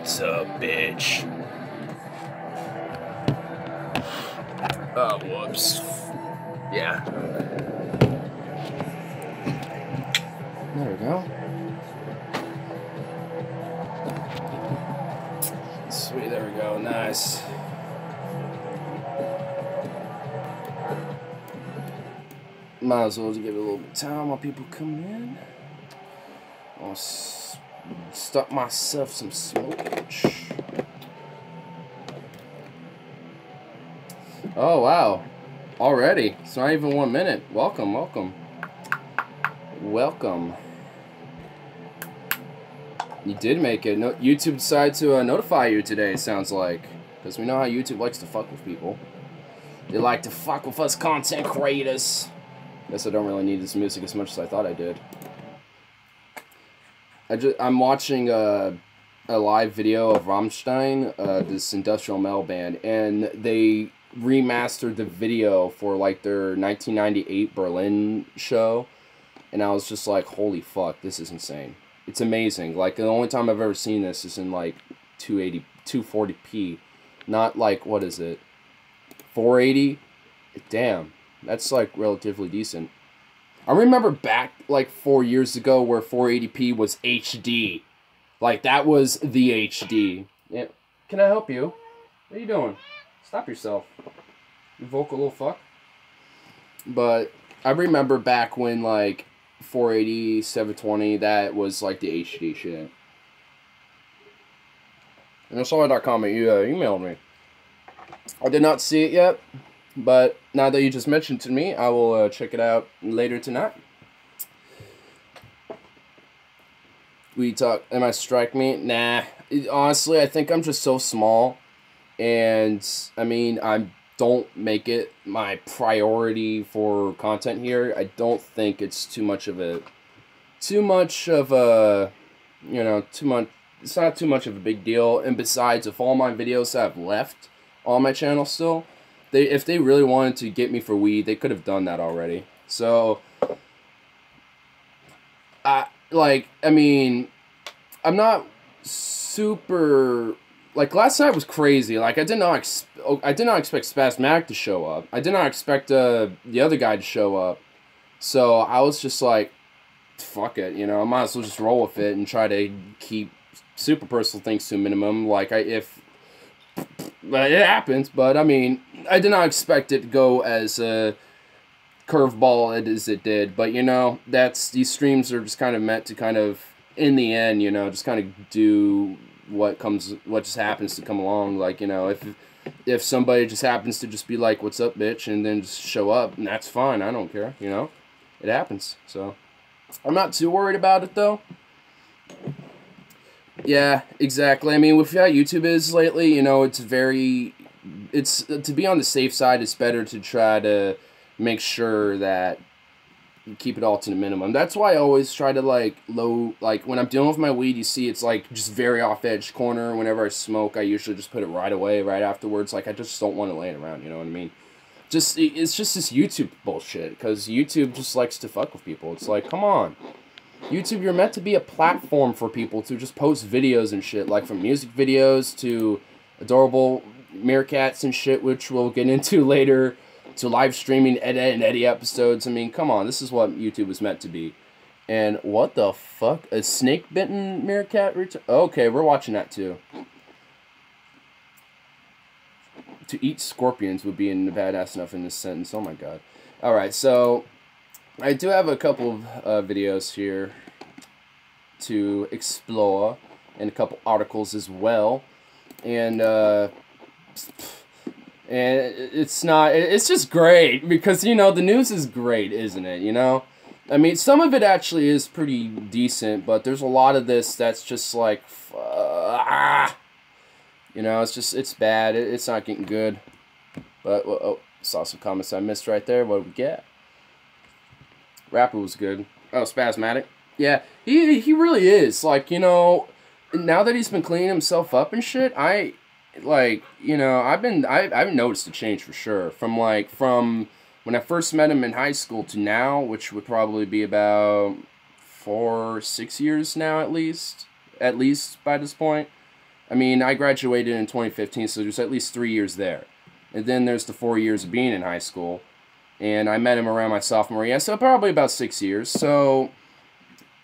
What's up, bitch? Oh, whoops. Yeah. There we go. Sweet, there we go. Nice. Might as well give it a little bit of time while people come in. I'll stuck myself some smoke. Oh, wow. Already. It's not even 1 minute. Welcome, welcome. Welcome. You did make it. No, YouTube decided to notify you today, sounds like. Because we know how YouTube likes to fuck with people. They like to fuck with us content creators. Guess I don't really need this music as much as I thought I did. I'm watching a live video of Rammstein, this industrial metal band, and they remastered the video for like their 1998 Berlin show, and I was just like, holy fuck, this is insane. It's amazing. Like, the only time I've ever seen this is in like 240p, not like, what is it, 480? Damn, that's like relatively decent. I remember back like 4 years ago where 480p was HD. Like, that was the HD. Yeah. Can I help you? What are you doing? Stop yourself. You vocal little fuck. But I remember back when like 480, 720, that was like the HD shit. And I saw that comment you emailed me. I did not see it yet. But now that you just mentioned to me, I will check it out later tonight. We talk. Am I strike me? Nah. Honestly, I think I'm just so small, and I mean, I don't make it my priority for content here. I don't think it's too much of a, you know, too much. It's not too much of a big deal. And besides, if all my videos have left on my channel still. If they really wanted to get me for weed, they could have done that already. So, I mean, I'm not super, like, last night was crazy. Like, I did not expect Spasmatic to show up. I did not expect the other guy to show up. So, I was just like, fuck it, you know, I might as well just roll with it and try to keep super personal things to a minimum. Like, it happens, but I mean, I did not expect it to go as a curveball as it did. But you know, these streams are just kind of meant to kind of, in the end, you know, just kind of do what just happens to come along. Like, you know, if somebody just happens to just be like, "What's up, bitch," and then just show up, and that's fine. I don't care. You know, it happens. So I'm not too worried about it though. Yeah, exactly. I mean, with how YouTube is lately, you know, to be on the safe side, it's better to try to make sure that you keep it all to the minimum. That's why I always try to, like, when I'm dealing with my weed, you see it's, like, just very off-edge corner. Whenever I smoke, I usually just put it right away, right afterwards. Like, I just don't want it laying around, you know what I mean? It's just this YouTube bullshit, because YouTube just likes to fuck with people. It's like, come on. YouTube, you're meant to be a platform for people to just post videos and shit, like from music videos to adorable meerkats and shit, which we'll get into later, to live streaming Ed and Eddie episodes. I mean, come on, this is what YouTube was meant to be. And what the fuck? A snake-bitten meerkat return? Okay, we're watching that too. To eat scorpions would be badass enough in this sentence. Oh my god. Alright, so I do have a couple of videos here to explore, and a couple articles as well, and it's just great, because, you know, the news is great, isn't it, you know? I mean, some of it actually is pretty decent, but there's a lot of this that's just like, you know, it's bad, it's not getting good, but, oh, saw some comments I missed right there. What did we get? Rapper was good. Oh, Spasmatic. Yeah, he really is. Like, you know, now that he's been cleaning himself up and shit, like, you know, I've noticed a change for sure. From when I first met him in high school to now, which would probably be about 4 or 6 years now at least by this point. I mean, I graduated in 2015, so there's at least 3 years there. And then there's the 4 years of being in high school. And I met him around my sophomore year, so probably about 6 years. So,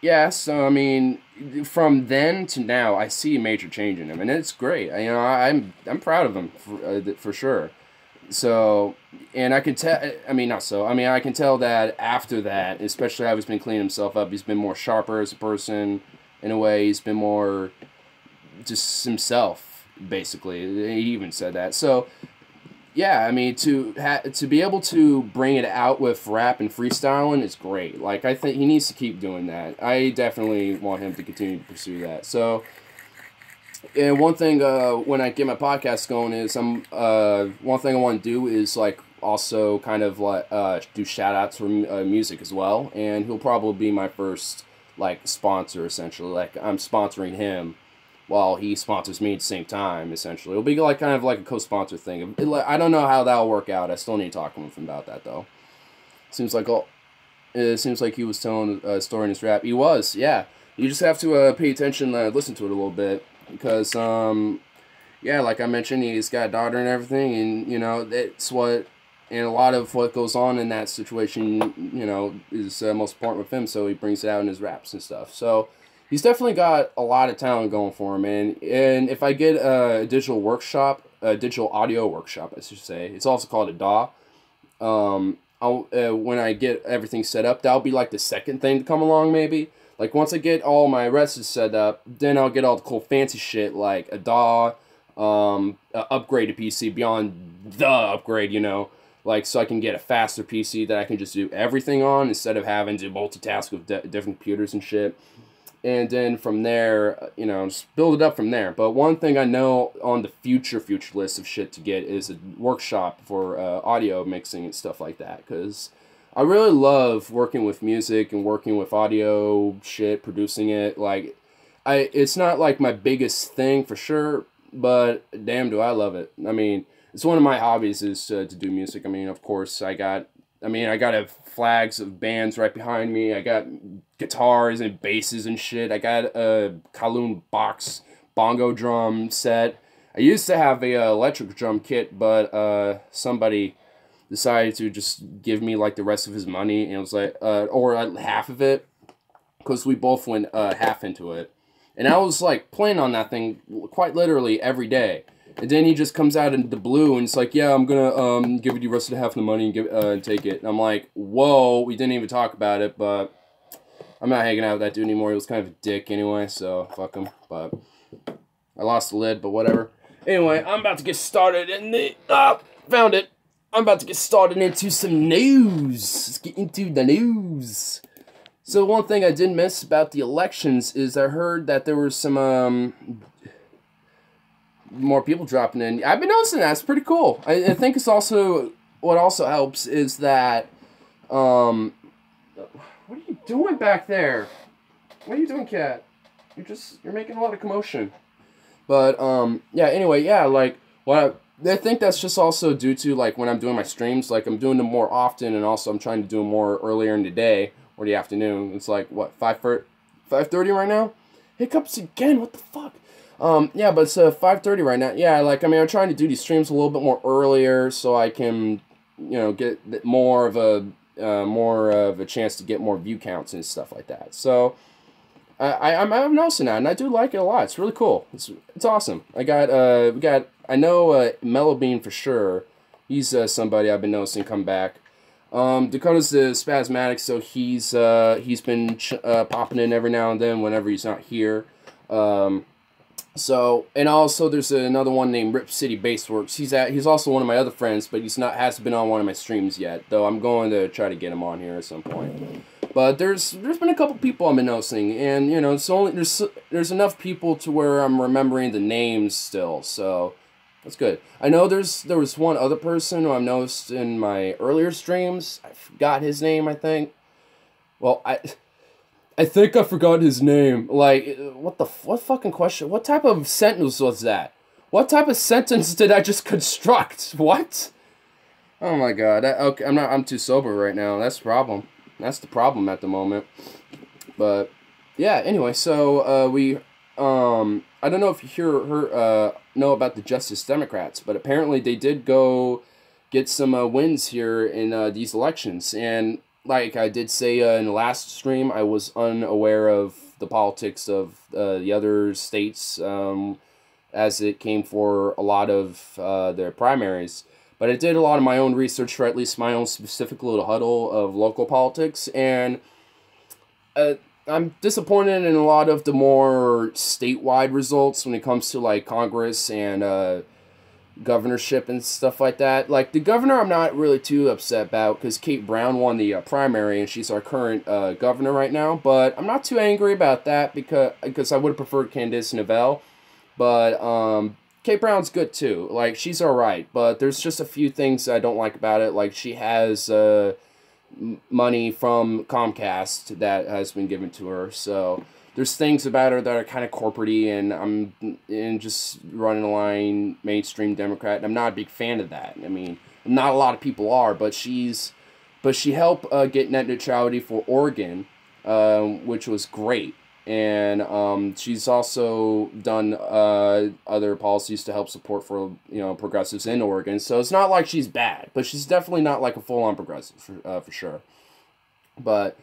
yeah, so, I mean, from then to now, I see a major change in him. And it's great. I'm proud of him, for sure. So, and I can tell, I mean, not so, I mean, I can tell that after that, especially how he's been cleaning himself up, he's been more sharper as a person, in a way, he's been more just himself, basically. He even said that. So, yeah, I mean, to be able to bring it out with rap and freestyling is great. Like, I think he needs to keep doing that. I definitely want him to continue to pursue that. So, and one thing, when I get my podcast going is one thing I want to do is like also kind of like do shout outs for music as well, and he'll probably be my first like sponsor essentially. Like I'm sponsoring him while he sponsors me at the same time. Essentially, it'll be like kind of like a co-sponsor thing. I don't know how that'll work out. I still need to talk to him about that though. It seems like he was telling a story in his rap. He was, yeah. You just have to pay attention and listen to it a little bit. Because, yeah, like I mentioned, he's got a daughter and everything, and, you know, and a lot of what goes on in that situation, you know, is most important with him, so he brings it out in his raps and stuff. So, he's definitely got a lot of talent going for him, and if I get a digital audio workshop, I should say, it's also called a DAW, when I get everything set up, that'll be like the second thing to come along, maybe. Like, once I get all my rests set up, then I'll get all the cool fancy shit, like a DAW, upgrade a PC beyond the upgrade, you know. Like, so I can get a faster PC that I can just do everything on instead of having to multitask with different computers and shit. And then from there, you know, just build it up from there. But one thing I know on the future list of shit to get is a workshop for audio mixing and stuff like that, because I really love working with music and working with audio shit, producing it. Like, it's not like my biggest thing for sure, but damn do I love it. I mean, it's one of my hobbies is to do music. I mean, of course, I got flags of bands right behind me. I got guitars and basses and shit. I got a Kowloon box bongo drum set. I used to have a electric drum kit, but somebody decided to just give me like the rest of his money, and it was like or half of it, because we both went half into it, and I was like playing on that thing quite literally every day, and then he just comes out in the blue and it's like, yeah, I'm gonna give you the rest of the half of the money and take it, and I'm like, whoa, we didn't even talk about it, but I'm not hanging out with that dude anymore. He was kind of a dick anyway, so fuck him. But I lost the lid, but whatever. Anyway, I'm about to get started in the found it. I'm about to get started into some news. Let's get into the news. So one thing I did miss about the elections is I heard that there were some more people dropping in. I've been noticing that. It's pretty cool. I think it's also, what also helps is that, what are you doing back there? What are you doing, cat? You're making a lot of commotion. But, yeah, anyway, yeah, like, I think that's just also due to, like, when I'm doing my streams, like, I'm doing them more often, and also I'm trying to do them more earlier in the day, or the afternoon. It's like, what, 5:30 right now? Hiccups again, what the fuck? Yeah, but it's 5:30 right now. Yeah, like, I mean, I'm trying to do these streams a little bit more earlier, so I can, you know, get more of a chance to get more view counts and stuff like that. So, I'm noticing that, and I do like it a lot. It's really cool. It's awesome. I know Mellow Bean for sure. He's somebody I've been noticing come back. Dakota's the Spasmatic, so he's been popping in every now and then whenever he's not here. So, and also there's another one named Rip City Bassworks. He's also one of my other friends, but hasn't been on one of my streams yet, though I'm going to try to get him on here at some point. But there's been a couple people I've been noticing, and you know, there's enough people to where I'm remembering the names still, so that's good. I know there was one other person who I've noticed in my earlier streams. I forgot his name, I think. Well, I think I forgot his name. Like, what fucking question? What type of sentence was that? What type of sentence did I just construct? What? Oh my god. Okay, I'm too sober right now. That's the problem. That's the problem at the moment. But yeah, anyway, so I don't know if you know about the Justice Democrats, but apparently they did go get some wins here in these elections. And like I did say in the last stream, I was unaware of the politics of the other states as it came for a lot of their primaries. But I did a lot of my own research for at least my own specific little huddle of local politics, and I'm disappointed in a lot of the more statewide results when it comes to like Congress and governorship and stuff like that. Like the governor, I'm not really too upset about because Kate Brown won the primary and she's our current governor right now. But I'm not too angry about that because I would have preferred Candace Novell. But Kate Brown's good too. Like she's all right, but there's just a few things I don't like about it. Like she has money from Comcast that has been given to her, so there's things about her that are kind of corporate-y, and I'm just running a line mainstream Democrat, and I'm not a big fan of that. I mean, not a lot of people are, but she helped get net neutrality for Oregon, which was great. And she's also done other policies to help support for progressives in Oregon. So it's not like she's bad, but she's definitely not like a full-on progressive for sure. But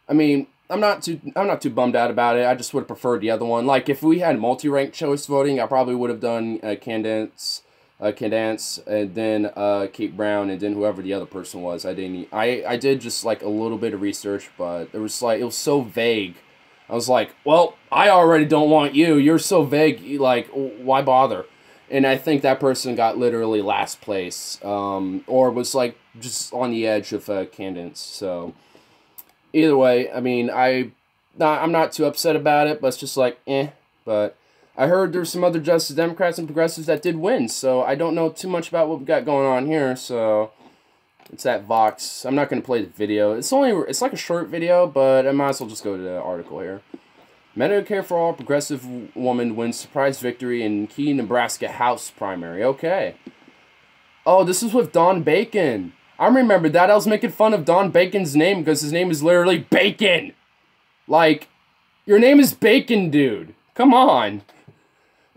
I mean, I'm not too bummed out about it. I just would have preferred the other one. Like if we had multi-ranked choice voting, I probably would have done Candace, and then Kate Brown, and then whoever the other person was. I did just like a little bit of research, but it was so vague. I was like, well, I already don't want you. You're so vague. Like, why bother? And I think that person got literally last place, or was like just on the edge of Candace. So either way, I mean, I'm not too upset about it, but it's just like, eh. But I heard there's some other Justice Democrats and progressives that did win, so I don't know too much about what we got going on here. So it's that Vox. I'm not going to play the video. It's like a short video, but I might as well just go to the article here. Medicare for All progressive woman wins surprise victory in key Nebraska House primary. Okay. Oh, this is with Don Bacon. I remember that. I was making fun of Don Bacon's name because his name is literally Bacon. Like, your name is Bacon, dude. Come on.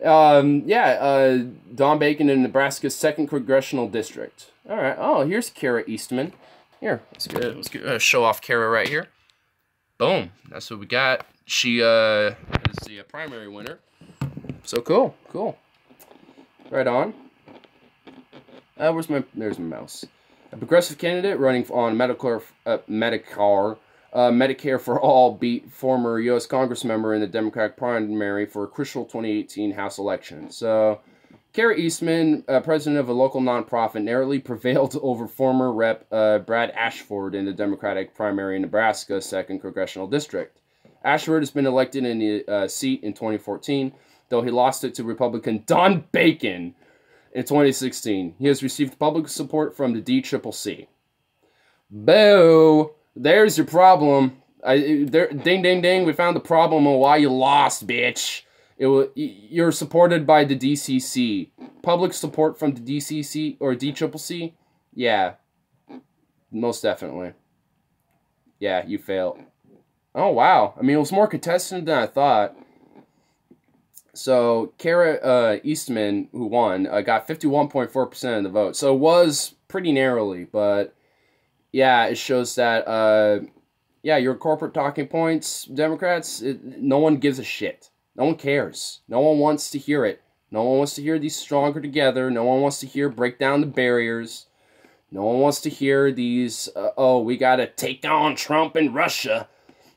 Don Bacon in Nebraska's 2nd Congressional District. Alright, oh, here's Kara Eastman. Here, let's show off Kara right here. Boom, that's what we got. She is the primary winner. So cool. Right on. There's my mouse. A progressive candidate running on Medicare for All beat former U.S. Congress member in the Democratic primary for a crucial 2018 House election. So Kara Eastman, president of a local nonprofit, narrowly prevailed over former Rep. Brad Ashford in the Democratic primary in Nebraska 2nd Congressional District. Ashford has been elected in the seat in 2014, though he lost it to Republican Don Bacon in 2016. He has received public support from the DCCC. Boo! There's your problem. Ding, ding, ding. We found the problem on why you lost, bitch. You're supported by the DCC. Public support from the DCC or DCCC? Yeah. Most definitely. Yeah, you failed. Oh, wow. I mean, it was more contested than I thought. So, Kara Eastman, who won, got 51.4% of the vote. So, it was pretty narrowly, but yeah, it shows that, your corporate talking points, Democrats, no one gives a shit. No one cares. No one wants to hear it. No one wants to hear these stronger together. No one wants to hear break down the barriers. No one wants to hear these, we gotta take on Trump and Russia.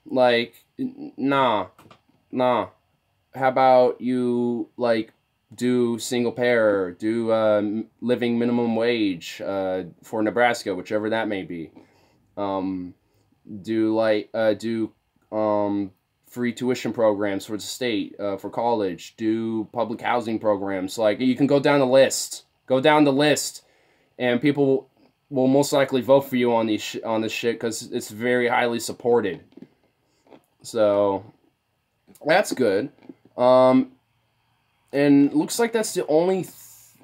Like, nah. How about you, like, do single payer, do living minimum wage for Nebraska, whichever that may be. Do free tuition programs for the state, for college. Do public housing programs. Like, you can go down the list. And people will most likely vote for you on this shit because it's very highly supported. So, that's good. And looks like that's the only...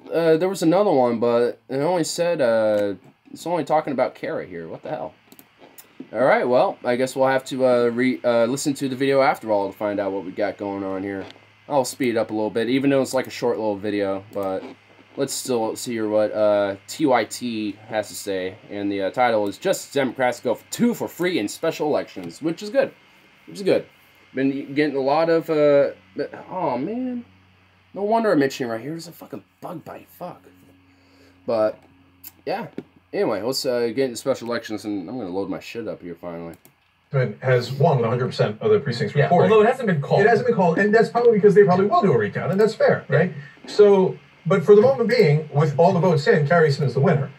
there was another one, but it only said... it's only talking about Kara here. What the hell? Alright, well, I guess we'll have to listen to the video after all to find out what we got going on here. I'll speed it up a little bit, even though it's like a short little video, but let's still see here what TYT has to say. And the title is Just Democrats Go 2 for Free in Special Elections, which is good. Been getting a lot of, oh man. No wonder I'm itching right here. There's a fucking bug bite, fuck. But, yeah. Anyway, let's get into special elections, and I'm going to load my shit up here finally. Has won 100% of the precincts reporting. Although it hasn't been called. It hasn't been called, and that's probably because they probably will do a recount, and that's fair, right? So, but for the moment being, with all the votes in, Carrie Smith's the winner.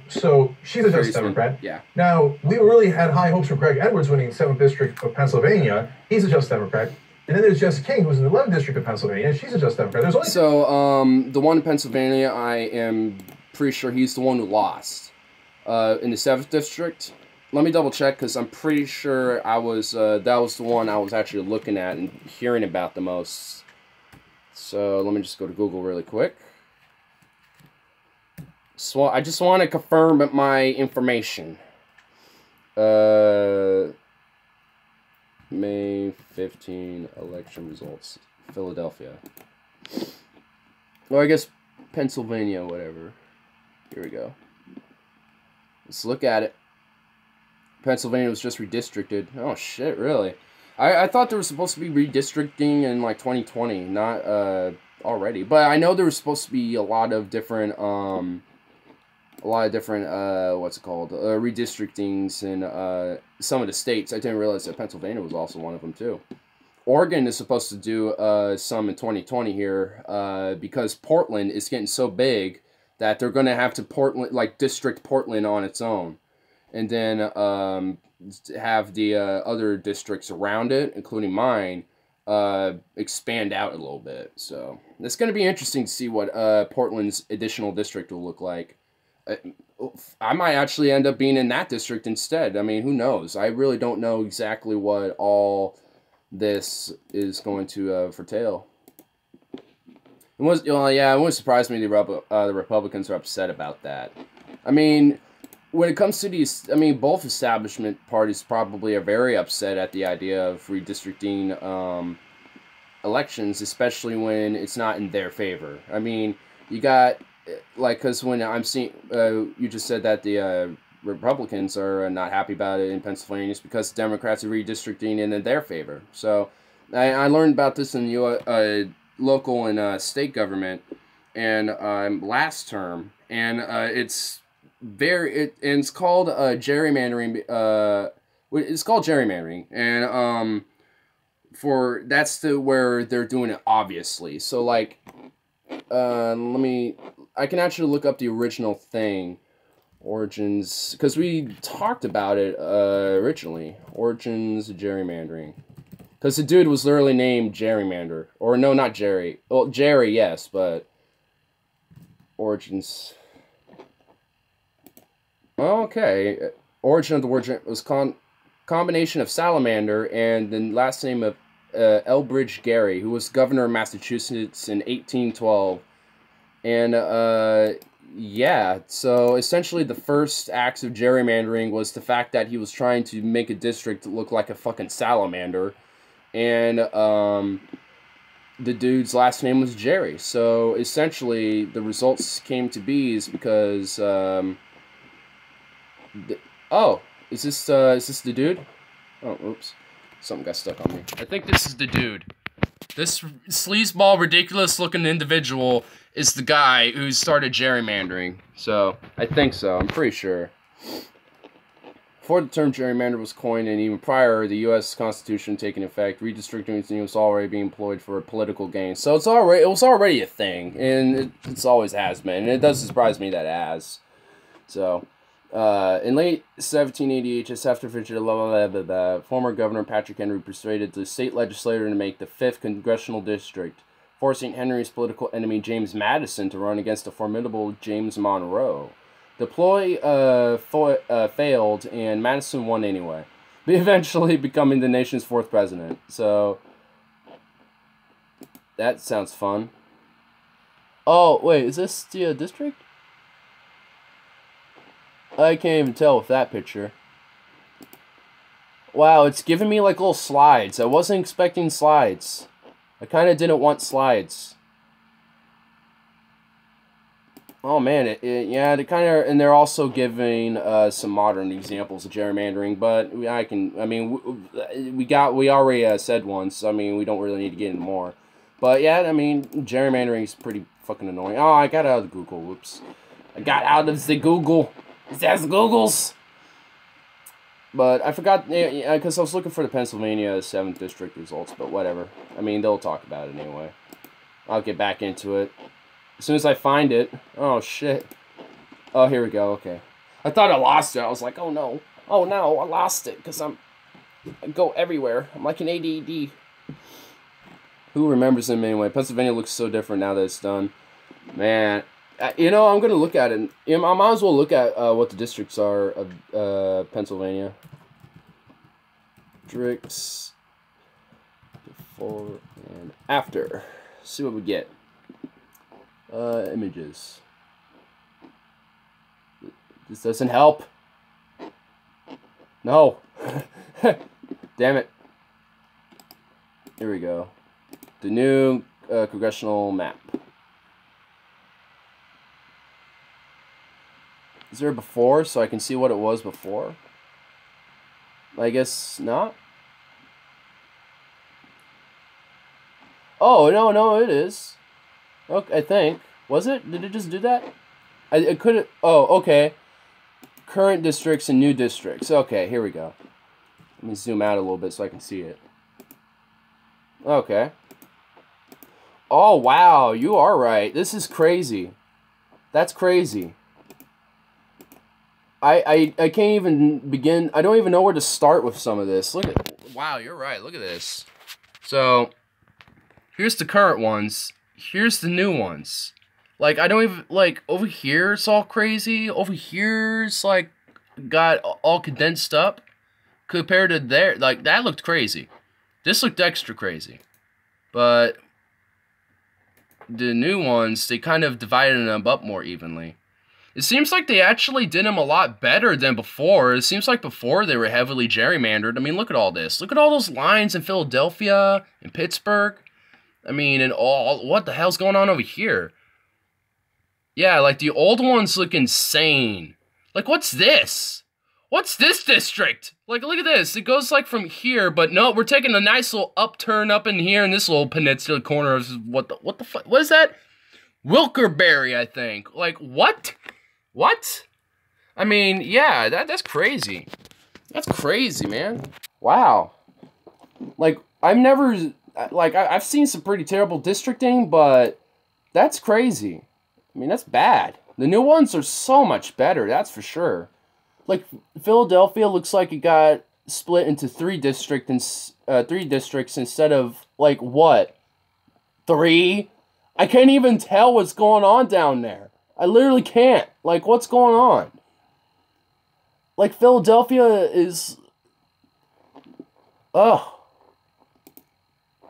So she's a Just Democrat. Yeah. Now, we really had high hopes for Greg Edwards winning 7th District of Pennsylvania. He's a Just Democrat. And then there's Jess King, who's in the 11th District of Pennsylvania. She's a Just Democrat. There's only the one in Pennsylvania, I am pretty sure he's the one who lost. In the 7th District, let me double check because I'm pretty sure I was that was the one I was actually looking at and hearing about the most. So let me just go to Google really quick. So I just want to confirm my information. May 15 election results, Philadelphia. Or I guess Pennsylvania, whatever. Here we go. Let's look at it. Pennsylvania was just redistricted. Oh shit, really? I thought there was supposed to be redistricting in like 2020, not already. But I know there was supposed to be a lot of different what's it called, redistrictings in some of the states. I didn't realize that Pennsylvania was also one of them too. Oregon is supposed to do some in 2020 here because Portland is getting so big that they're going to have to district Portland on its own, and then have the other districts around it, including mine, expand out a little bit. So it's going to be interesting to see what Portland's additional district will look like. I might actually end up being in that district instead. I mean, who knows? I really don't know exactly what all this is going to foretell. It wouldn't surprise me the Republicans are upset about that. I mean, when it comes to these, I mean, both establishment parties probably are very upset at the idea of redistricting elections, especially when it's not in their favor. I mean, you got, like, because when I'm seeing, you just said that the Republicans are not happy about it in Pennsylvania, it's because Democrats are redistricting in their favor. So I learned about this in local and state government and last term, and it's called gerrymandering. It's called gerrymandering, and that's where they're doing it obviously. So like, I can actually look up the original thing, origins, because we talked about it originally. Origins of gerrymandering, because the dude was literally named Gerrymander, or no, not Jerry. Well, Jerry, yes, but origins. Okay, origin of the word was combination of salamander and the last name of Elbridge Gerry, who was governor of Massachusetts in 1812. And, yeah, so essentially the first acts of gerrymandering was the fact that he was trying to make a district look like a fucking salamander. And, the dude's last name was Jerry. So, essentially, the results came to be is because, is this the dude? Oh, oops. Something got stuck on me. I think this is the dude. This sleazeball, ridiculous-looking individual is the guy who started gerrymandering. So, I think so. I'm pretty sure. Before the term gerrymander was coined, and even prior, the U.S. Constitution taking effect, redistricting was already being employed for political gain. So, it was already a thing, and it always has been. And it doesn't surprise me that it has. So, in late 1788, just after former Governor Patrick Henry persuaded the state legislature to make the 5th congressional district, forcing Henry's political enemy James Madison to run against the formidable James Monroe. The ploy failed, and Madison won anyway, eventually becoming the nation's 4th president. So, that sounds fun. Oh, wait, is this the district? I can't even tell with that picture. Wow, it's giving me like little slides. I wasn't expecting slides. I kind of didn't want slides. Oh man, yeah, they kind of, and they're also giving some modern examples of gerrymandering, but we already said once. I mean, we don't really need to get into more. But yeah, I mean, gerrymandering is pretty fucking annoying. Oh, I got out of the Google. Whoops, I got out of the Google. That's Google's. But I forgot, because I was looking for the Pennsylvania 7th District results, but whatever. I mean, they'll talk about it anyway. I'll get back into it. As soon as I find it... Oh, shit. Oh, here we go, okay. I thought I lost it. I was like, oh, no. Oh, no, I lost it, because I go everywhere. I'm like an ADD. Who remembers them anyway? Pennsylvania looks so different now that it's done. Man... You know, I'm going to look at it. I might as well look at what the districts are of Pennsylvania. Districts before and after. See what we get. Images. This doesn't help. No. Damn it. Here we go. The new congressional map. Is there a before so I can see what it was before? I guess not. Oh, no, it is. Okay, I think. Was it? Did it just do that? It couldn't. Oh, okay. Current districts and new districts. Okay, here we go. Let me zoom out a little bit so I can see it. Okay. Oh, wow. You are right. This is crazy. That's crazy. I can't even begin. I don't even know where to start with some of this. Look at, wow, you're right. Look at this. So, here's the current ones. Here's the new ones. Like, I don't even, like, over here it's all crazy. Over here it's, like, got all condensed up. Compared to there, like, that looked crazy. This looked extra crazy. But, the new ones, they kind of divided them up more evenly. It seems like they actually did them a lot better than before. It seems like before they were heavily gerrymandered. I mean, look at all this. Look at all those lines in Philadelphia and Pittsburgh. I mean, and all, what the hell's going on over here? Yeah, like the old ones look insane. Like, what's this? What's this district? Like, look at this. It goes like from here, but no, we're taking a nice little upturn up in here in this little peninsula corner of what the fuck? What is that? Wilkerberry, I think. Like, what? What? I mean, yeah, that's crazy. That's crazy, man. Wow. Like, I've never, like, I've seen some pretty terrible districting, but that's crazy. I mean, that's bad. The new ones are so much better, that's for sure. Like, Philadelphia looks like it got split into three districts instead of, like, what? 3? I can't even tell what's going on down there. I literally can't. Like, what's going on? Like, Philadelphia is... Ugh.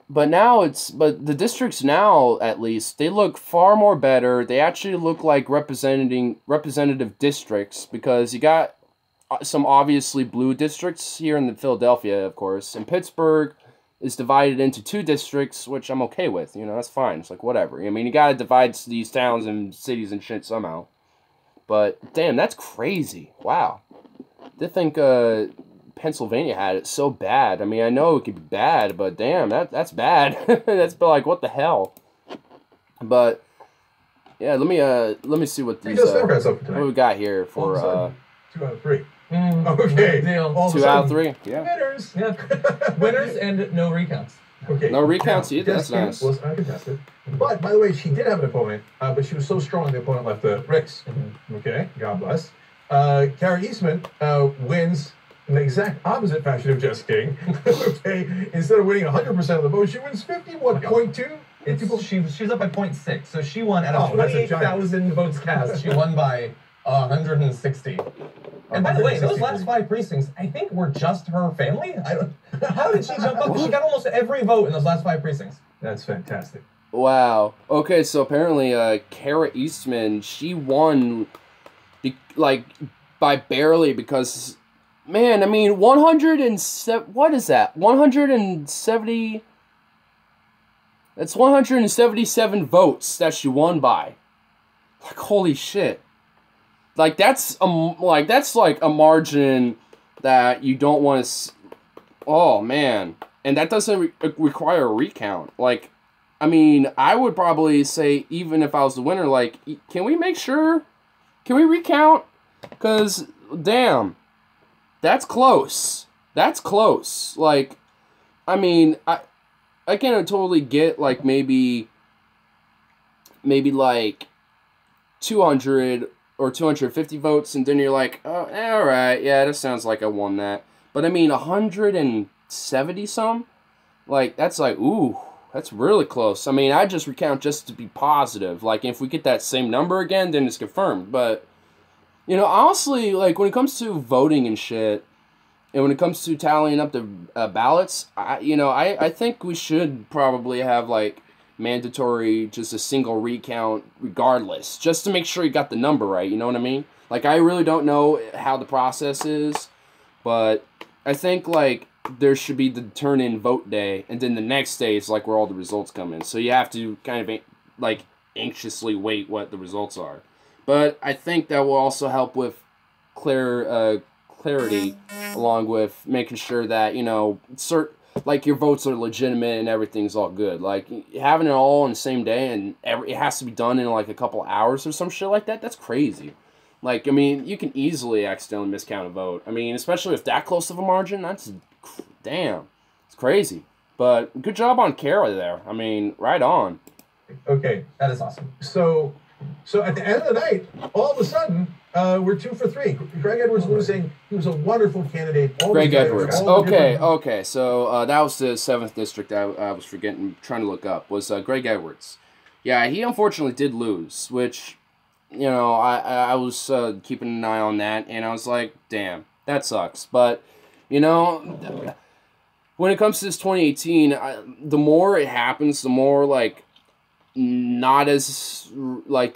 But now but the districts now, at least, they look far more better. They actually look like representative districts, because you got some obviously blue districts here in Philadelphia, of course. And Pittsburgh is divided into 2 districts, which I'm okay with. You know, that's fine. It's like, whatever. I mean, you gotta divide these towns and cities and shit somehow. But, damn, that's crazy. Wow. They think, Pennsylvania had it so bad. I mean, I know it could be bad, but damn, that's bad. That's like, what the hell? But, yeah, let me see what these, what we got here for, 2 out of 3. Okay. 2 out of 3. Yeah. Winners. Yeah. Winners and no recounts. Okay. No recounts either. That's nice. Was uncontested. But, by the way, she did have an opponent, but she was so strong the opponent left the Ricks. Okay. God bless. Carrie Eastman wins in the exact opposite fashion of Jess King. Okay. Instead of winning 100% of the vote, she wins 51.2. She's up by 0.6. So she won out of 28,000 votes cast. She won by 160. And by the way, those last 5 precincts, I think were just her family. How did she jump up? She got almost every vote in those last 5 precincts. That's fantastic. Wow. Okay, so apparently, Kara Eastman, she won, like, by barely, because, man, I mean, 107, what is that? 170, That's 177 votes that she won by. Like, holy shit. Like, that's like a margin that you don't want to... Oh, man. And that doesn't require a recount. Like, I mean, I would probably say, even if I was the winner, like, can we make sure? Can we recount? Because, damn, that's close. That's close. Like, I mean, I can totally get, like, maybe like 200 or 250 votes, and then you're like, oh, alright, yeah, that sounds like I won that. But, I mean, 170-some? Like, that's like, ooh, that's really close. I mean, I just recount just to be positive. Like, if we get that same number again, then it's confirmed. But, you know, honestly, like, when it comes to voting and shit, and when it comes to tallying up the ballots, I think we should probably have, like, mandatory, just a single recount regardless, just to make sure you got the number right, you know what I mean? Like, I really don't know how the process is, but I think, like, there should be the turn-in vote day, and then the next day is, like, where all the results come in. So you have to kind of, like, anxiously wait what the results are. But I think that will also help with clarity, along with making sure that, you know, like, your votes are legitimate and everything's all good. Like, having it all on the same day and it has to be done in, like, a couple hours or some shit like that, that's crazy. Like, I mean, you can easily accidentally miscount a vote. I mean, especially if that close of a margin, that's, damn, it's crazy. But good job on Kara there. I mean, right on. Okay. That is awesome. So at the end of the night, all of a sudden, we're 2 for 3. Greg Edwards losing. He was a wonderful candidate. Greg Edwards. Okay. So that was the 7th district I was trying to look up, was Greg Edwards. Yeah, he unfortunately did lose, which, you know, I was keeping an eye on that, and I was like, damn, that sucks. But, you know, when it comes to this 2018, the more it happens, the more, like, the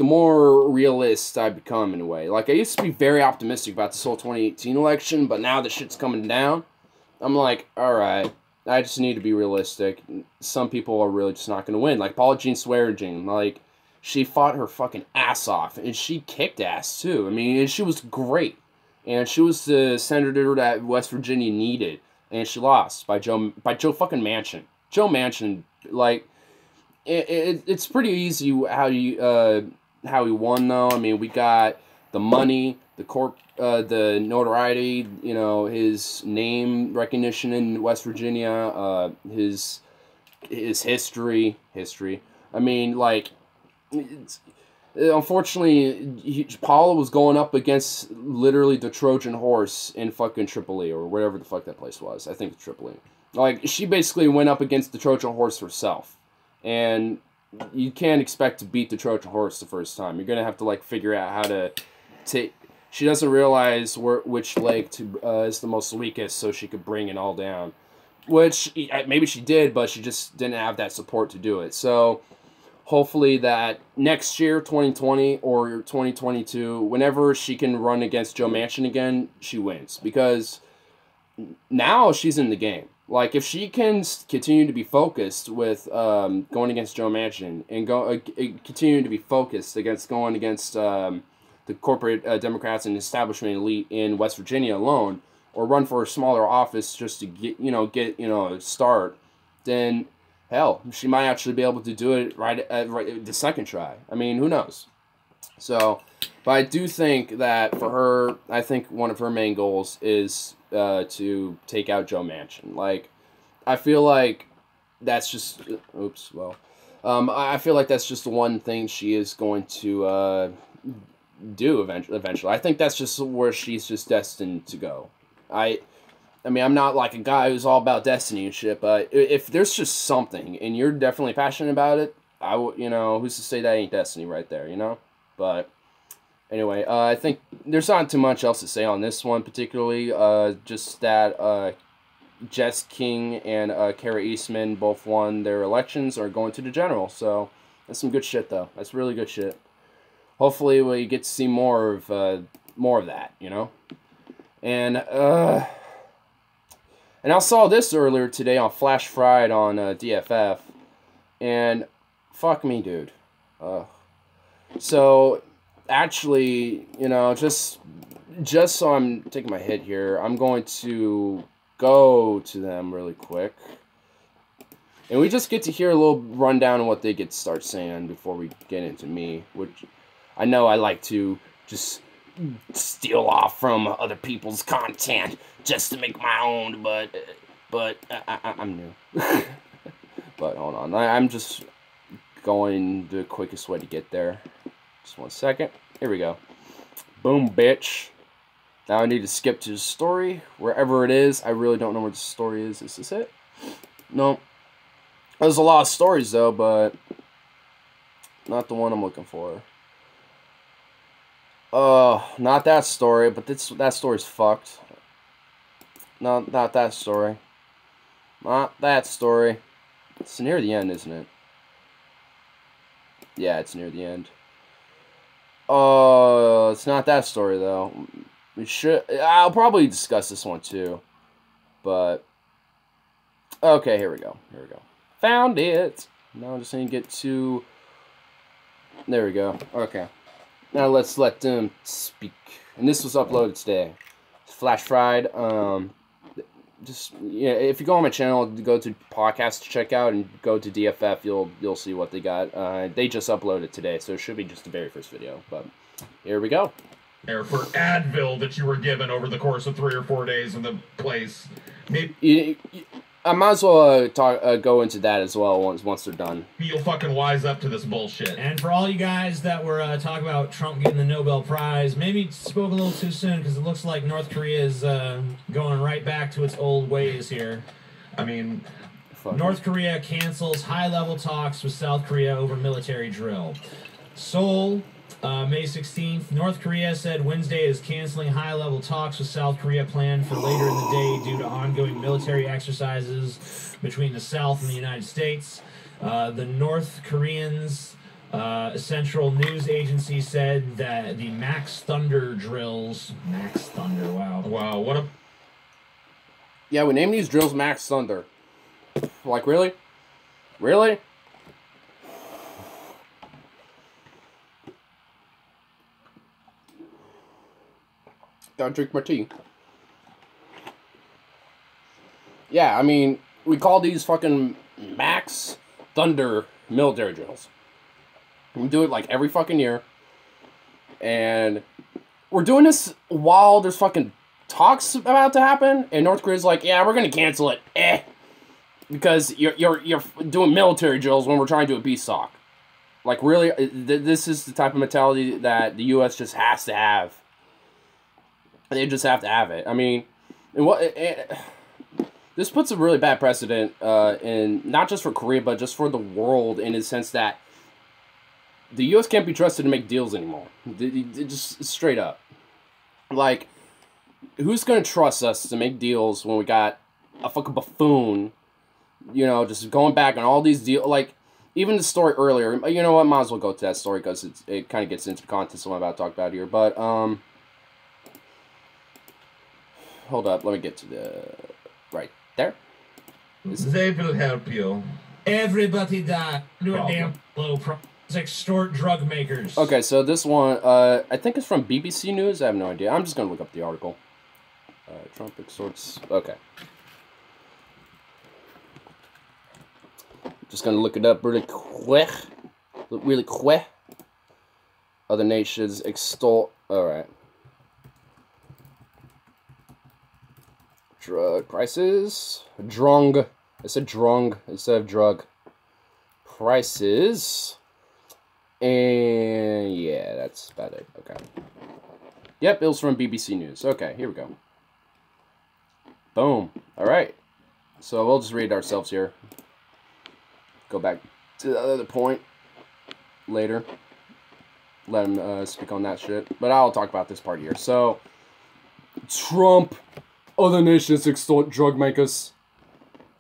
more realist I become in a way. Like, I used to be very optimistic about this whole 2018 election, but now the shit's coming down, I'm like, alright, I just need to be realistic. Some people are really just not going to win. Like, Paula Jean Swearengin, like, she fought her fucking ass off, and she kicked ass, too. I mean, and she was great. And she was the senator that West Virginia needed, and she lost by Joe fucking Manchin. Joe Manchin, like, it's pretty easy how he won, though. I mean, we got the money, the notoriety, you know, his name recognition in West Virginia, his history. I mean, like, unfortunately, Paula was going up against literally the Trojan horse in fucking Tripoli, or wherever the fuck that place was. I think it's Tripoli. Like, she basically went up against the Trojan horse herself. And you can't expect to beat the Trojan horse the first time. You're going to have to, like, figure out how to take... She doesn't realize which leg is the most weakest, so she could bring it all down. Which, maybe she did, but she just didn't have that support to do it. So, hopefully that next year, 2020 or 2022, whenever she can run against Joe Manchin again, she wins. Because now she's in the game. Like, if she can continue to be focused with going against Joe Manchin and continue to be focused against going against the corporate Democrats and establishment elite in West Virginia alone, or run for a smaller office just to get a start, then hell, she might actually be able to do it right the second try. I mean, who knows? So, but I do think that for her, I think one of her main goals is to take out Joe Manchin. Like, I feel like that's just... I feel like that's just the one thing she is going to do eventually. I think that's just where she's just destined to go. I mean, I'm not like a guy who's all about destiny and shit, but if there's just something, and you're definitely passionate about it, who's to say that ain't destiny right there, you know? But... anyway, I think there's not too much else to say on this one particularly. Just that Jess King and Kara Eastman both won their elections, are going to the general. So that's some good shit, though. That's really good shit. Hopefully we get to see more of that, you know. And I saw this earlier today on Flash Fried on DFF. And fuck me, dude. So, actually, you know, just so I'm taking my hit here, I'm going to go to them really quick. And we just get to hear a little rundown of what they start saying before we get into me, which I know I like to just steal off from other people's content just to make my own, but I'm new. But hold on, I'm just going the quickest way to get there. Just 1 second. Here we go. Boom, bitch. Now I need to skip to the story, wherever it is. I really don't know where the story is. Is this it? No. There's a lot of stories, though, but not the one I'm looking for. Not that story, but that story's fucked. No, not that story. Not that story. It's near the end, isn't it? Yeah, it's near the end. It's not that story, though. I'll probably discuss this one, too. But, okay, here we go. Here we go. Found it. Now I'm just going to get to... There we go. Okay. Now let's let them speak. And this was uploaded today. It's flash fried. Just, yeah, if you go on my channel, go to podcast to check out, and go to DFF, you'll see what they got. They just uploaded today, so it should be just the very first video. But here we go. For Advil that you were given over the course of 3 or 4 days in the place. Maybe I might as well go into that as well once they're done. You'll fucking wise up to this bullshit. And for all you guys that were talking about Trump getting the Nobel Prize, maybe spoke a little too soon, because it looks like North Korea is going right back to its old ways here. I mean, North Korea cancels high-level talks with South Korea over military drill. Seoul, May 16th, North Korea said Wednesday is canceling high-level talks with South Korea planned for later in the day due to ongoing military exercises between the South and the United States. The North Koreans' central news agency said that the Max Thunder drills... Max Thunder, wow. Wow, what a... Yeah, we named these drills Max Thunder. Like, really? Really? Gotta drink my tea. Yeah, I mean, we call these fucking Max Thunder military drills. We do it like every fucking year. And we're doing this while there's fucking talks about to happen. And North Korea's like, yeah, we're gonna cancel it. Because you're doing military drills when we're trying to do a peace talk. Like, really, this is the type of mentality that the U.S. just has to have. They just have to have it. I mean, this puts a really bad precedent in not just for Korea, but just for the world, in the sense that the U.S. can't be trusted to make deals anymore. Just straight up. Like, who's going to trust us to make deals when we got a fucking buffoon, you know, just going back on all these deals? Like, even the story earlier, you know what, might as well go to that story, because it kind of gets into the context of what I'm about to talk about here. But, hold up, let me get to the... Right there. They will help you. Everybody die. Do a damn low price. Extort drug makers. Okay, so this one, I think it's from BBC News. I have no idea. I'm just going to look up the article. Trump extorts... Okay. Just going to look it up really quick. Really quick. Other nations extort... Alright. Drug prices. Drung. I said drung instead of drug. Prices. And yeah, that's about it. Okay. Yep, it was from BBC News. Okay, here we go. Boom. Alright. So we'll just read it ourselves here. Go back to the other point later. Let him speak on that shit. But I'll talk about this part here. So, Trump... Other nations extort drug makers,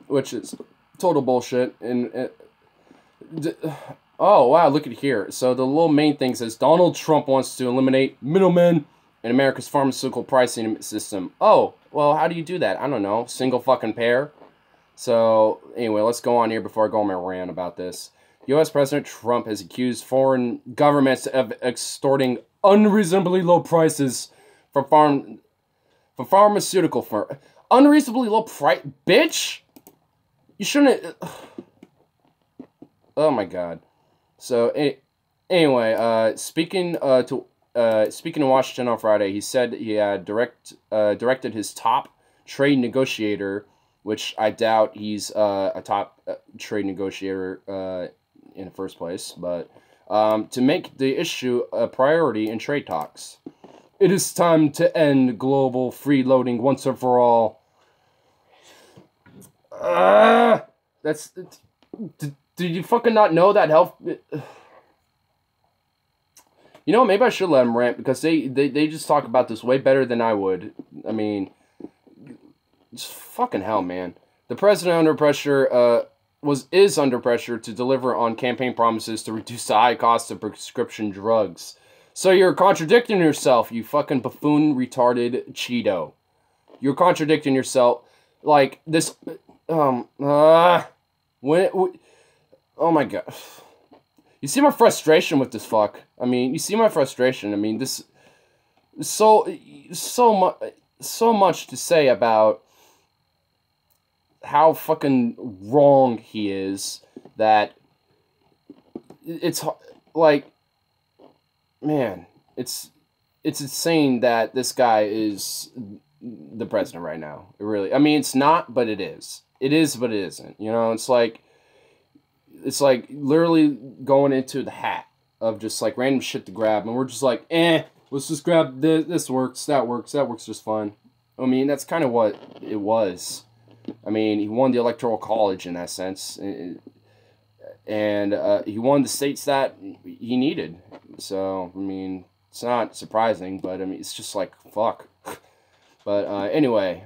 which is total bullshit. And oh wow, look at here. So the little main thing says Donald Trump wants to eliminate middlemen in America's pharmaceutical pricing system. Oh well, how do you do that? I don't know. Single fucking pair. So anyway, let's go on here before I go on my rant about this. U.S. President Trump has accused foreign governments of extorting unreasonably low prices from pharmaceutical firms. Unreasonably low price? Bitch! You shouldn't... Oh my god. So, anyway, speaking to Washington on Friday, he said he had directed his top trade negotiator, which I doubt he's a top trade negotiator in the first place, but to make the issue a priority in trade talks. It is time to end global freeloading once and for all. Did you fucking not know that health... You know, maybe I should let them rant, because they just talk about this way better than I would. I mean, just fucking hell, man. The president under pressure, is under pressure to deliver on campaign promises to reduce the high cost of prescription drugs. So you're contradicting yourself, you fucking buffoon retarded Cheeto. You're contradicting yourself. Like, this, oh my god. You see my frustration with this fuck. I mean, you see my frustration. I mean, this so much to say about how fucking wrong he is, that it's like, man, it's insane that this guy is the president right now. It really, I mean, it's not, but it is. It is, but it isn't. You know, it's like literally going into the hat of just like random shit to grab, and we're just like, let's just grab this. This works, that works just fine. I mean, that's kind of what it was. I mean, he won the Electoral College in that sense, and he won the states that he needed. So, I mean, it's not surprising, but I mean, it's just like, fuck. But anyway,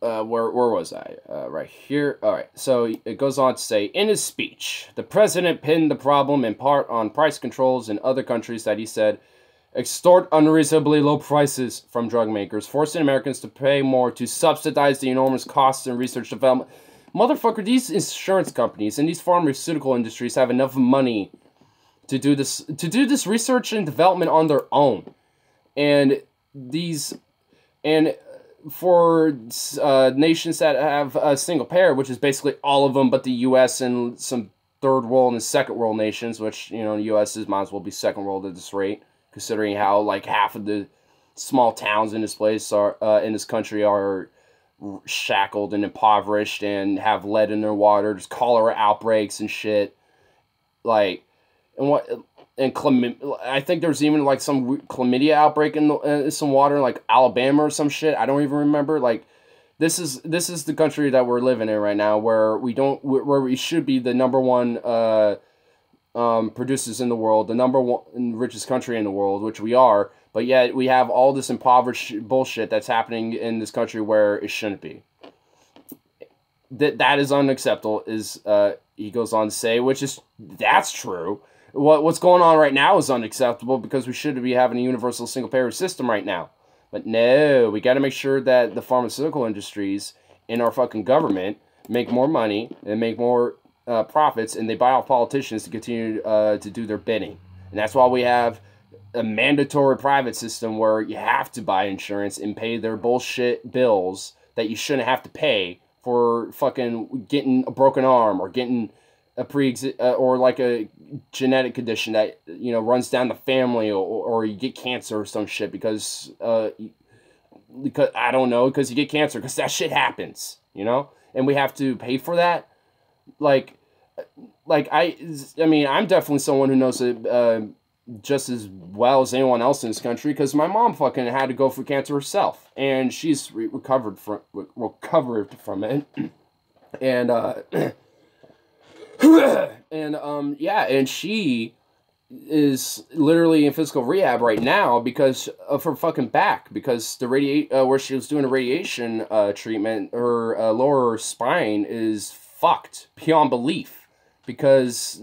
where was I? Right here. All right. So it goes on to say, in his speech, the president pinned the problem in part on price controls in other countries that he said extort unreasonably low prices from drug makers, forcing Americans to pay more to subsidize the enormous costs in research development. Motherfucker, these insurance companies and these pharmaceutical industries have enough money to do this research and development on their own. And for nations that have a single payer, which is basically all of them but the U.S. and some third world and second world nations, which, you know, the U.S. might as well be second world at this rate, considering how like half of the small towns in this place are in this country are shackled and impoverished and have lead in their water, just cholera outbreaks and shit. Like, I think there's even like some chlamydia outbreak in some water in like Alabama or some shit. I don't even remember. Like, this is the country that we're living in right now, where we should be the number one producers in the world, the number one richest country in the world, which we are. But yet we have all this impoverished bullshit that's happening in this country where it shouldn't be. That is unacceptable. He goes on to say, that's true. What's going on right now is unacceptable, because we should be having a universal single-payer system right now. But no, we got to make sure that the pharmaceutical industries in our fucking government make more money and make more profits, and they buy off politicians to continue to do their bidding. And that's why we have a mandatory private system where you have to buy insurance and pay their bullshit bills that you shouldn't have to pay for fucking getting a broken arm or getting a or like a genetic condition that, you know, runs down the family, or you get cancer or some shit because I don't know, because you get cancer, because that shit happens, you know, and we have to pay for that. Like I mean, I'm definitely someone who knows it just as well as anyone else in this country, because my mom fucking had to go through cancer herself, and she's recovered from it, and and she is literally in physical rehab right now because of her fucking back, because the where she was doing a radiation treatment, her lower spine is fucked beyond belief, because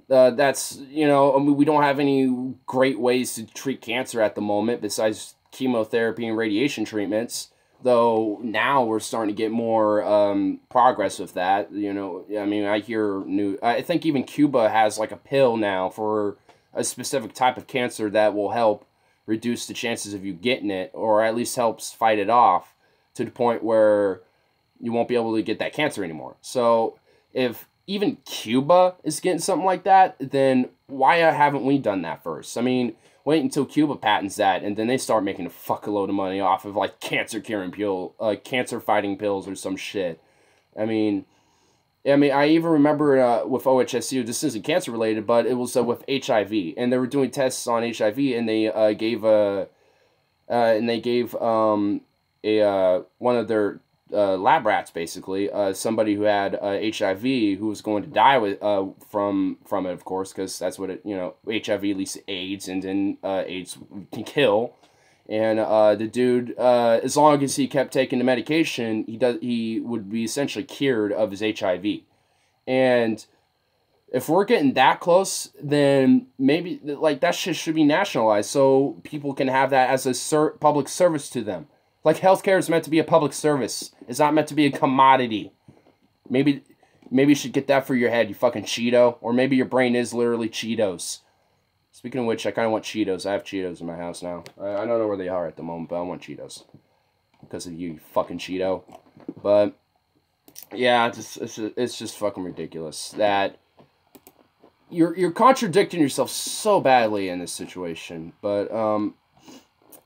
that's, you know, I mean, we don't have any great ways to treat cancer at the moment besides chemotherapy and radiation treatments, Though now we're starting to get more progress with that. You know, I mean, I hear I think even Cuba has like a pill now for a specific type of cancer that will help reduce the chances of you getting it, or at least helps fight it off to the point where you won't be able to get that cancer anymore. So if even Cuba is getting something like that, then why haven't we done that first? I mean, wait until Cuba patents that, and then they start making a fuckload of money off of like cancer fighting pills or some shit. I mean, I even remember with OHSU, this isn't cancer related, but it was with HIV, and they were doing tests on HIV, and they gave one of their lab rats, basically, somebody who had HIV, who was going to die from it, of course, because that's what HIV leads to AIDS, and then AIDS can kill. And the dude, as long as he kept taking the medication, he would be essentially cured of his HIV. And if we're getting that close, then maybe like that shit should be nationalized so people can have that as a public service to them. Like, healthcare is meant to be a public service. It's not meant to be a commodity. Maybe you should get that for your head, you fucking Cheeto. Or maybe your brain is literally Cheetos. Speaking of which, I kind of want Cheetos. I have Cheetos in my house now. I don't know where they are at the moment, but I want Cheetos. Because of you fucking Cheeto. But, yeah, it's just fucking ridiculous that you're contradicting yourself so badly in this situation. But,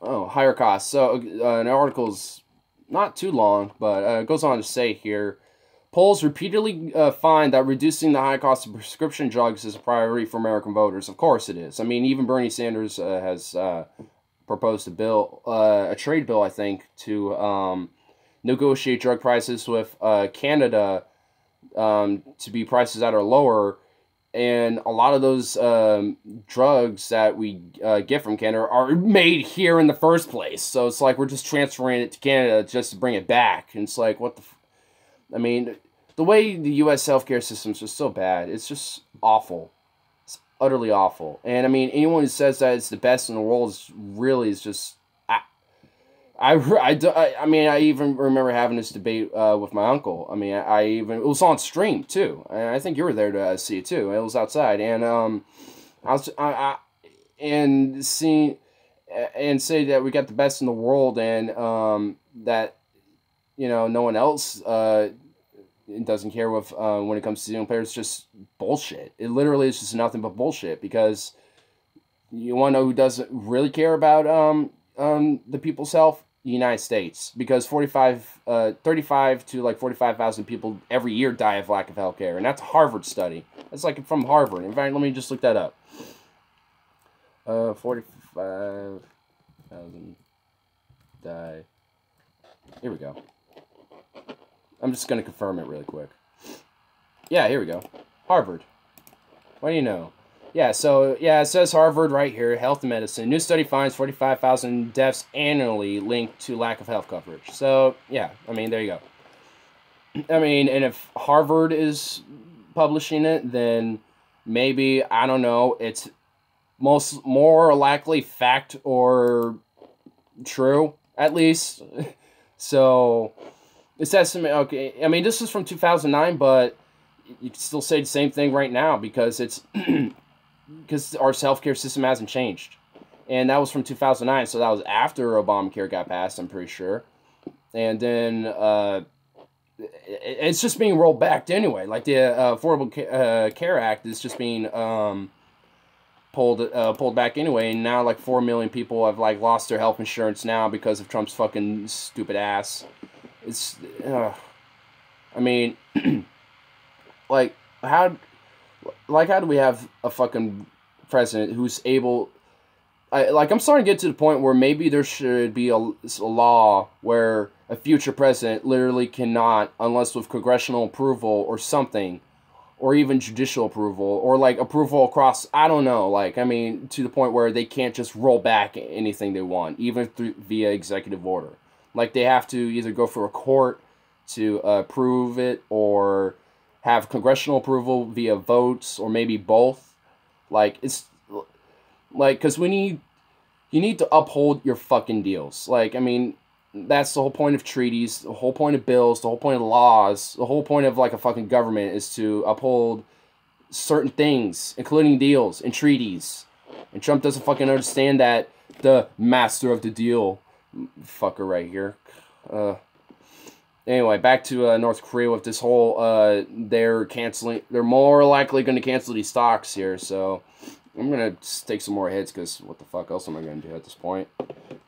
higher costs. So, an article's not too long, but it goes on to say here, polls repeatedly find that reducing the high cost of prescription drugs is a priority for American voters. Of course it is. I mean, even Bernie Sanders has proposed a trade bill, I think, to negotiate drug prices with Canada to be prices that are lower. And a lot of those drugs that we get from Canada are made here in the first place. So it's like we're just transferring it to Canada just to bring it back. And it's like, what the... I mean, the way the U.S. healthcare system is just so bad. It's just awful. It's utterly awful. And, I mean, anyone who says that it's the best in the world is just... I mean, I even remember having this debate with my uncle. I mean, it was on stream too. And I think you were there to see it too. It was outside, and and say that we got the best in the world, and that no one else doesn't care with when it comes to single players. Just bullshit. It literally is just nothing but bullshit, because you want to know who doesn't really care about the people's health? The United States, because 35 to like 45,000 people every year die of lack of health care, and that's a Harvard study. That's like from Harvard. In fact, let me just look that up. 45,000 die. Here we go. I'm just gonna confirm it really quick. Yeah, here we go. Harvard. What do you know? Yeah, so, it says Harvard right here, health and medicine. New study finds 45,000 deaths annually linked to lack of health coverage. So, yeah, I mean, there you go. I mean, and if Harvard is publishing it, then maybe, I don't know, it's more likely fact or true, at least. So, it's estimated, okay, I mean, this is from 2009, but you can still say the same thing right now, because it's... because our healthcare system hasn't changed. And that was from 2009, so that was after Obamacare got passed, I'm pretty sure. And then it's just being rolled back anyway. Like the Affordable Care Act is just being pulled back anyway. And now like 4 million people have like lost their health insurance now because of Trump's fucking stupid ass. It's, I mean, how do we have a fucking president who's able... I'm starting to get to the point where maybe there should be a law where a future president literally cannot, unless with congressional approval or something, or even judicial approval, or like approval across, I don't know, like, I mean, to the point where they can't just roll back anything they want, even via executive order. Like, they have to either go for a court to approve it, or have congressional approval via votes, or maybe both. Like, it's, like, because you need to uphold your fucking deals. Like, I mean, that's the whole point of treaties, the whole point of bills, the whole point of laws, the whole point of like a fucking government is to uphold certain things, including deals and treaties. And Trump doesn't fucking understand that. The master of the deal fucker right here. Anyway, back to North Korea with this whole, they're more likely going to cancel these stocks here, so I'm going to take some more hits, because what the fuck else am I going to do at this point?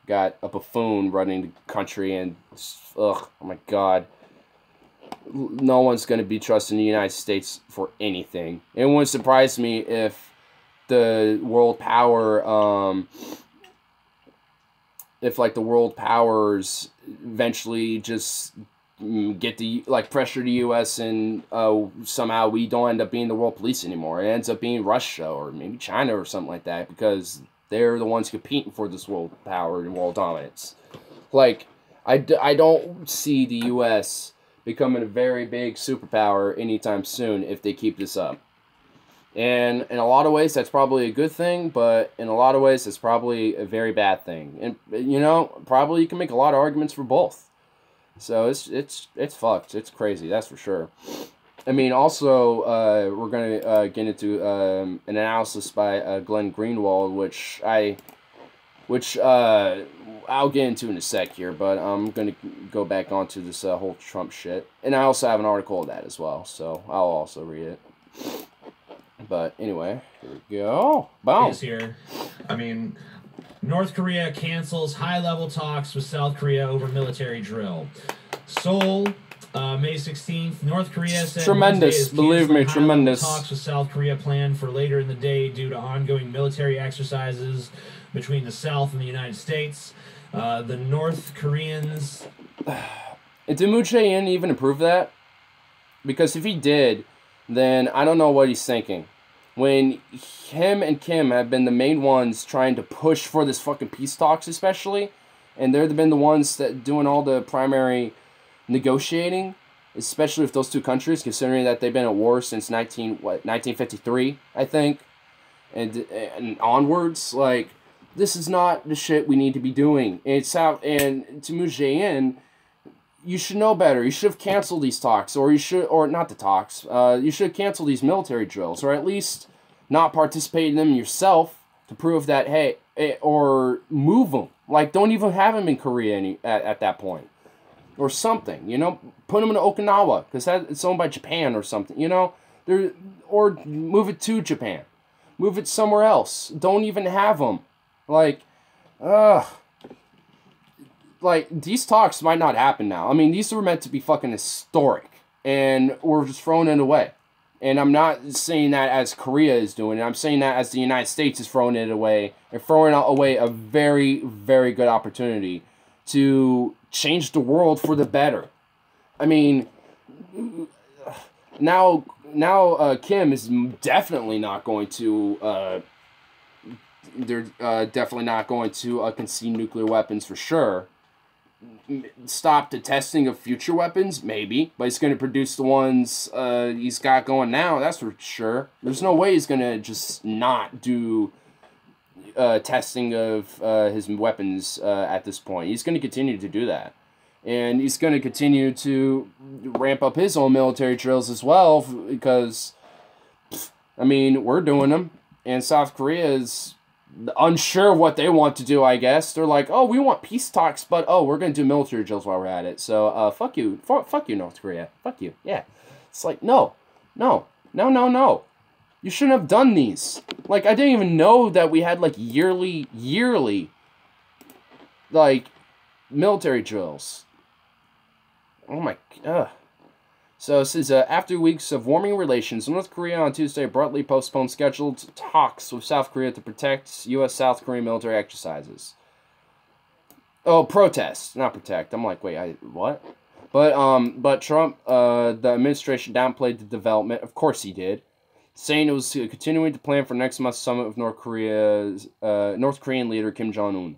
Got a buffoon running the country, and, ugh, oh my god. No one's going to be trusting the United States for anything. It wouldn't surprise me if the world power, if, like, the world powers eventually just get the, like, pressure the U.S. and somehow we don't end up being the world police anymore. It ends up being Russia or maybe China or something like that, because they're the ones competing for this world power and world dominance. Like, I don't see the U.S. becoming a very big superpower anytime soon if they keep this up. And in a lot of ways, that's probably a good thing, but in a lot of ways, it's probably a very bad thing. And, you know, probably you can make a lot of arguments for both. So it's fucked. It's crazy, that's for sure. I mean, also, we're going to get into an analysis by Glen Greenwald, which I'll get into in a sec here, but I'm going to go back onto this whole Trump shit. And I also have an article of that as well, so I'll also read it. But anyway, here we go. Boom. Is here. I mean, North Korea cancels high-level talks with South Korea over military drill. Seoul, May 16th. North Korea said tremendous. Believe me, tremendous. Talks with South Korea planned for later in the day due to ongoing military exercises between the South and the United States. The North Koreans. Did Moon Jae-in even approve that? Because if he did, then I don't know what he's thinking. When him and Kim have been the main ones trying to push for this fucking peace talks, especially, and they've been the ones that doing all the primary negotiating, especially with those two countries, considering that they've been at war since 1953, I think, and onwards. Like, this is not the shit we need to be doing. And to Moon Jae-in, you should know better. You should have canceled these talks, or not the talks. You should have canceled these military drills, or at least not participate in them yourself to prove that, hey, or move them. Like, don't even have them in Korea at that point, or something. You know, put them in Okinawa because it's owned by Japan or something. You know, or move it to Japan, move it somewhere else. Don't even have them. Like, like, these talks might not happen now. I mean, these were meant to be fucking historic, and we're just throwing it away. And I'm not saying that as Korea is doing it. I'm saying that as the United States is throwing it away, and throwing away a very, very good opportunity to change the world for the better. I mean, now Kim is definitely not going to, they're definitely not going to concede nuclear weapons for sure. Stop the testing of future weapons, maybe, but he's going to produce the ones he's got going now, that's for sure. There's no way he's going to just not do testing of his weapons at this point. He's going to continue to do that. And he's going to continue to ramp up his own military drills as well, because, I mean, we're doing them, and South Korea is unsure what they want to do, I guess. They're like, oh, we want peace talks, but, oh, we're going to do military drills while we're at it. So, fuck you. Fuck you, North Korea. Fuck you. Yeah. It's like, no. You shouldn't have done these. Like, I didn't even know that we had, like, yearly, like, military drills. Oh, my God. So it says, after weeks of warming relations, North Korea on Tuesday abruptly postponed scheduled talks with South Korea to protect U.S.-South Korean military exercises. Oh, protest, not protect. I'm like, wait, what? But Trump, the administration downplayed the development. Of course he did, saying it was continuing to plan for next month's summit with North Korean leader Kim Jong-un.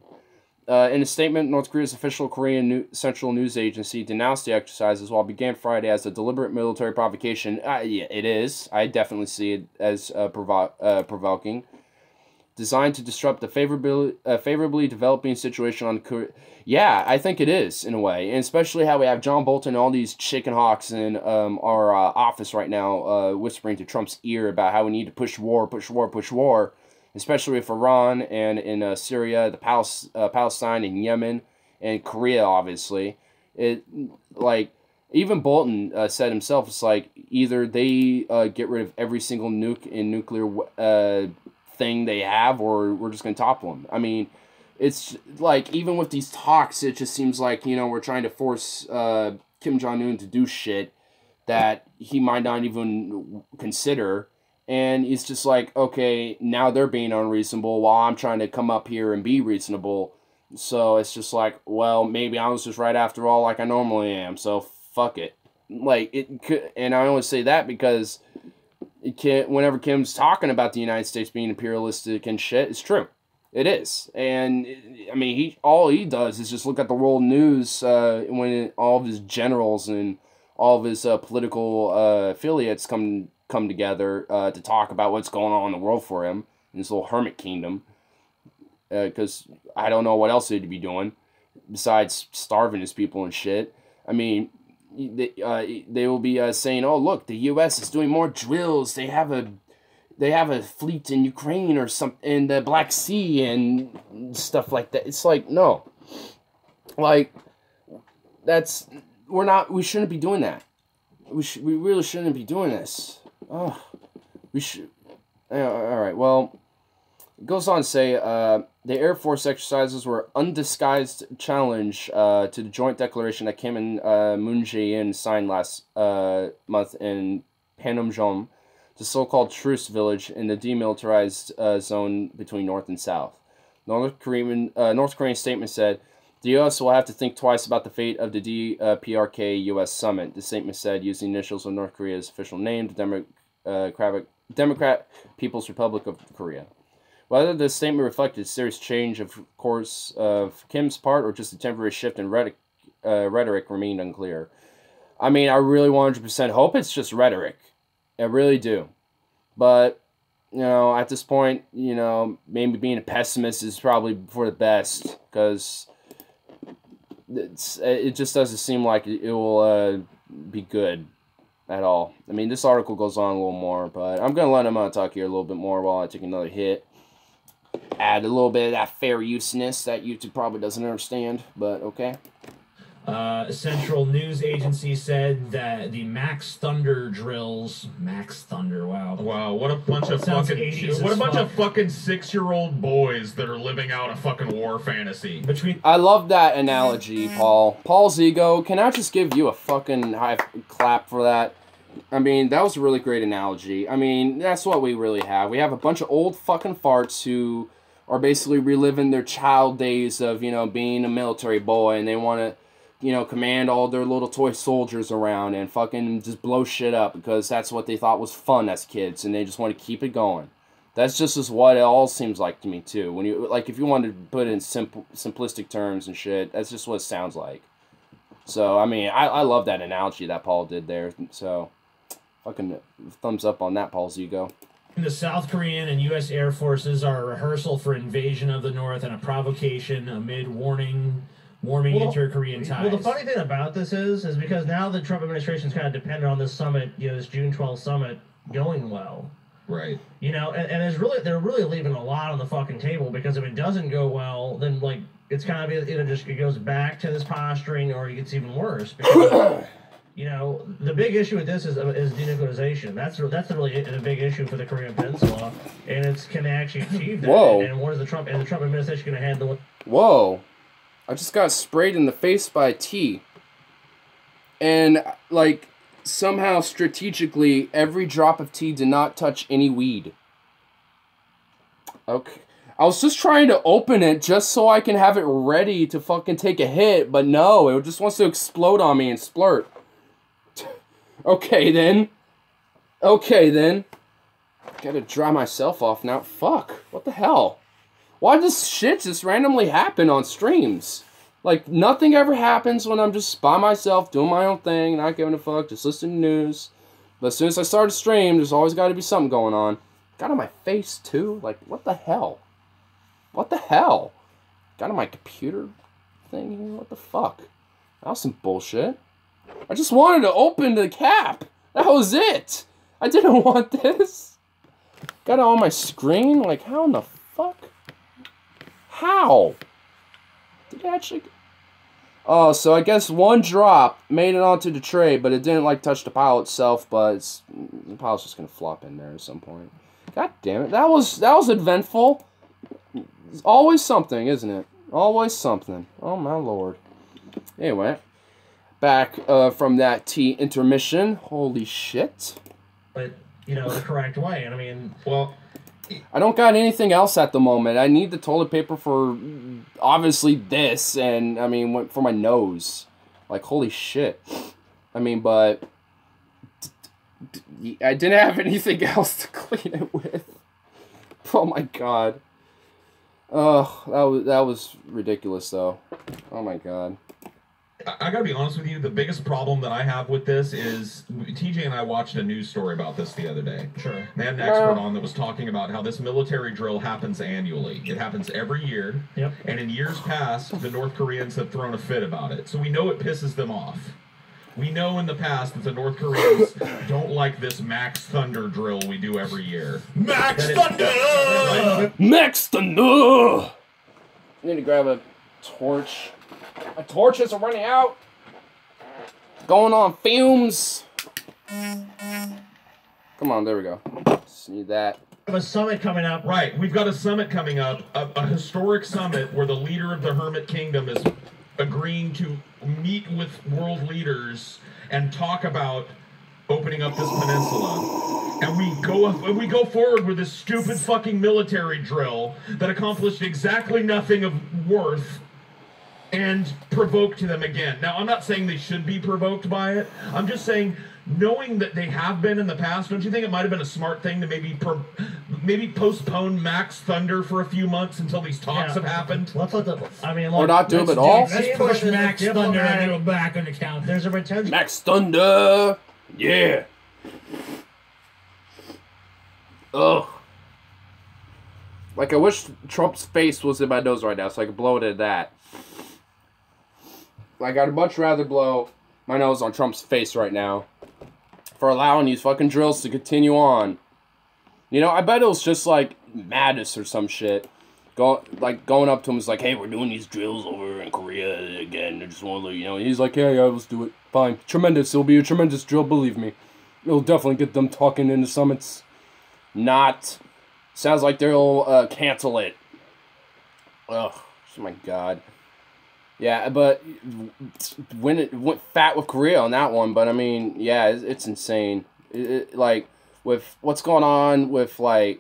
In a statement, North Korea's official Korean Central News Agency denounced the exercises while it began Friday as a deliberate military provocation. Yeah, it is. I definitely see it as provoking. designed to disrupt the favorably developing situation on Korea. Yeah, I think it is, in a way. And especially how we have John Bolton and all these chicken hawks in our office right now whispering to Trump's ear about how we need to push war, especially with Iran and in Syria, the Palestine and Yemen and Korea, obviously. Even Bolton said himself, it's like either they get rid of every single nuke and nuclear thing they have, or we're just going to topple them. I mean, it's like, even with these talks, it just seems like, we're trying to force Kim Jong-un to do shit that he might not even consider. And it's just like, okay, now they're being unreasonable while I'm trying to come up here and be reasonable. So it's just like, well, maybe I was just right after all, like I normally am. So fuck it. Like, it could, and I only say that because whenever Kim's talking about the United States being imperialistic and shit, it's true. It is. And I mean, all he does is just look at the world news when all of his generals and all of his political affiliates come together to talk about what's going on in the world for him in this little hermit kingdom. Because I don't know what else they'd be doing besides starving his people and shit. I mean, they will be saying, "Oh, look, the U.S. is doing more drills. They have a fleet in Ukraine or some in the Black Sea and stuff like that." It's like, no, like we shouldn't be doing that. We really shouldn't be doing this. Oh, we should. All right. Well, it goes on to say the Air Force exercises were undisguised challenge to the joint declaration that Kim and Moon Jae-in signed last month in Panmunjom, the so-called truce village in the demilitarized zone between North and South. North Korean statement said, the U.S. will have to think twice about the fate of the DPRK-U.S. summit. The statement said, using initials of North Korea's official name, the Democratic People's Republic of Korea. Whether the statement reflected a serious change of course of Kim's part or just a temporary shift in rhetoric remained unclear. I mean, I really 100% hope it's just rhetoric. I really do. But, at this point, maybe being a pessimist is probably for the best, because it just doesn't seem like it will be good at all. I mean, this article goes on a little more, but I'm going to let him talk here a little bit more while I take another hit. Add a little bit of that fair useness that YouTube probably doesn't understand, but okay. Central News Agency said that the Max Thunder drills... Max Thunder, wow. Wow, what a bunch of fucking 6-year-old boys that are living out a fucking war fantasy. I love that analogy, Paul. Paul's ego, can I just give you a fucking high clap for that? I mean, that was a really great analogy. I mean, that's what we really have. We have a bunch of old fucking farts who are basically reliving their child days of, being a military boy, and they want to, command all their little toy soldiers around and fucking just blow shit up because that's what they thought was fun as kids, and they just want to keep it going. That's just as what it all seems like to me, too. When you, like, if you wanted to put it in simplistic terms and shit, that's just what it sounds like. So, I mean, I love that analogy that Paul did there, so... Fucking thumbs up on that, Paul's ego. The South Korean and U.S. Air Forces are a rehearsal for invasion of the North and a provocation amid warming inter-Korean ties. Well, the funny thing about this is because now the Trump administration is kind of dependent on this summit, this June 12th summit going well. Right. And they're really leaving a lot on the fucking table, because if it doesn't go well, then like it's kind of either just it goes back to this posturing or it gets even worse. Because, the big issue with this is denuclearization. That's really a big issue for the Korean Peninsula, and can they actually achieve that? Whoa. And what is the Trump administration going to handle it? Whoa. I just got sprayed in the face by a tea. And, like, somehow strategically, every drop of tea did not touch any weed. Okay. I was just trying to open it just so I can have it ready to fucking take a hit, but no, it just wants to explode on me and splurt. Okay, then. Gotta dry myself off now. Fuck. What the hell? Why does shit just randomly happen on streams? Like, nothing ever happens when I'm just by myself, doing my own thing, not giving a fuck, just listening to news. But as soon as I start a stream, there's always got to be something going on. Got on my face, too? Like, what the hell? What the hell? Got on my computer thing here? What the fuck? That was some bullshit. I just wanted to open the cap. That was it. I didn't want this. Got it on my screen? Like, how in the fuck? How? Did it actually... Oh, so I guess one drop made it onto the tray, but it didn't, like, touch the pile itself, but the pile's just gonna flop in there at some point. God damn it. That was eventful. It's always something, isn't it? Always something. Oh, my lord. Anyway, back from that tea intermission. Holy shit. But, you know, the correct way. And I mean, Well, I don't got anything else at the moment. I need the toilet paper for, obviously, this, and, I mean, for my nose. Like, holy shit. I mean, but I didn't have anything else to clean it with. Oh, my God. Oh, that was ridiculous, though. Oh, my God. I gotta be honest with you, the biggest problem that I have with this is, TJ and I watched a news story about this the other day. sure. They had an expert on that was talking about how this military drill happens annually. It happens every year. Yep. And in years past, the North Koreans have thrown a fit about it. So we know it pisses them off. We know in the past that the North Koreans don't like this Max Thunder drill we do every year. Max Thunder! Max Thunder! I need to grab a torch. My torches are running out. Going on fumes. Come on, there we go. Just need that. We have a summit coming up. Right, we've got a summit coming up, a historic summit where the leader of the Hermit Kingdom is agreeing to meet with world leaders and talk about opening up this peninsula. And we go forward with this stupid fucking military drill that accomplished exactly nothing of worth and provoked them again. Now, I'm not saying they should be provoked by it. I'm just saying, knowing that they have been in the past, don't you think it might have been a smart thing to maybe postpone Max Thunder for a few months until these talks have happened? Let's let the, I mean, Or not do it at all? Let's push Max Thunder a little back on the count. There's a potential. Max Thunder! Yeah! Ugh. Like, I wish Trump's face was in my nose right now so I could blow it at that. Like, I'd much rather blow my nose on Trump's face right now for allowing these fucking drills to continue on. You know, I bet it was just, like, Mattis or some shit. Going up to him is like, hey, we're doing these drills over in Korea again. I just want to let you know. And he's like, yeah, let's do it. Fine. Tremendous. It'll be a tremendous drill, believe me. It'll definitely get them talking in the summits. Not. Sounds like they'll cancel it. Ugh. Oh, my God. Yeah, but when it went fat with Korea on that one, but I mean, yeah, it's insane. Like, with what's going on with, like,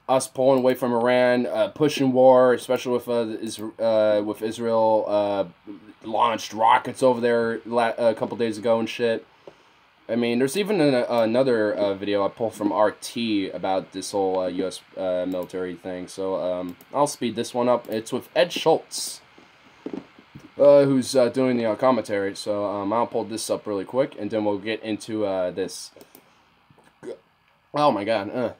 us pulling away from Iran, pushing war, especially with Israel launched rockets over there a couple days ago and shit. I mean, there's even another video I pulled from RT about this whole U.S. Military thing, so I'll speed this one up. It's with Ed Schultz. Who's doing the commentary, so I'll pull this up really quick, and then we'll get into this. Oh my God,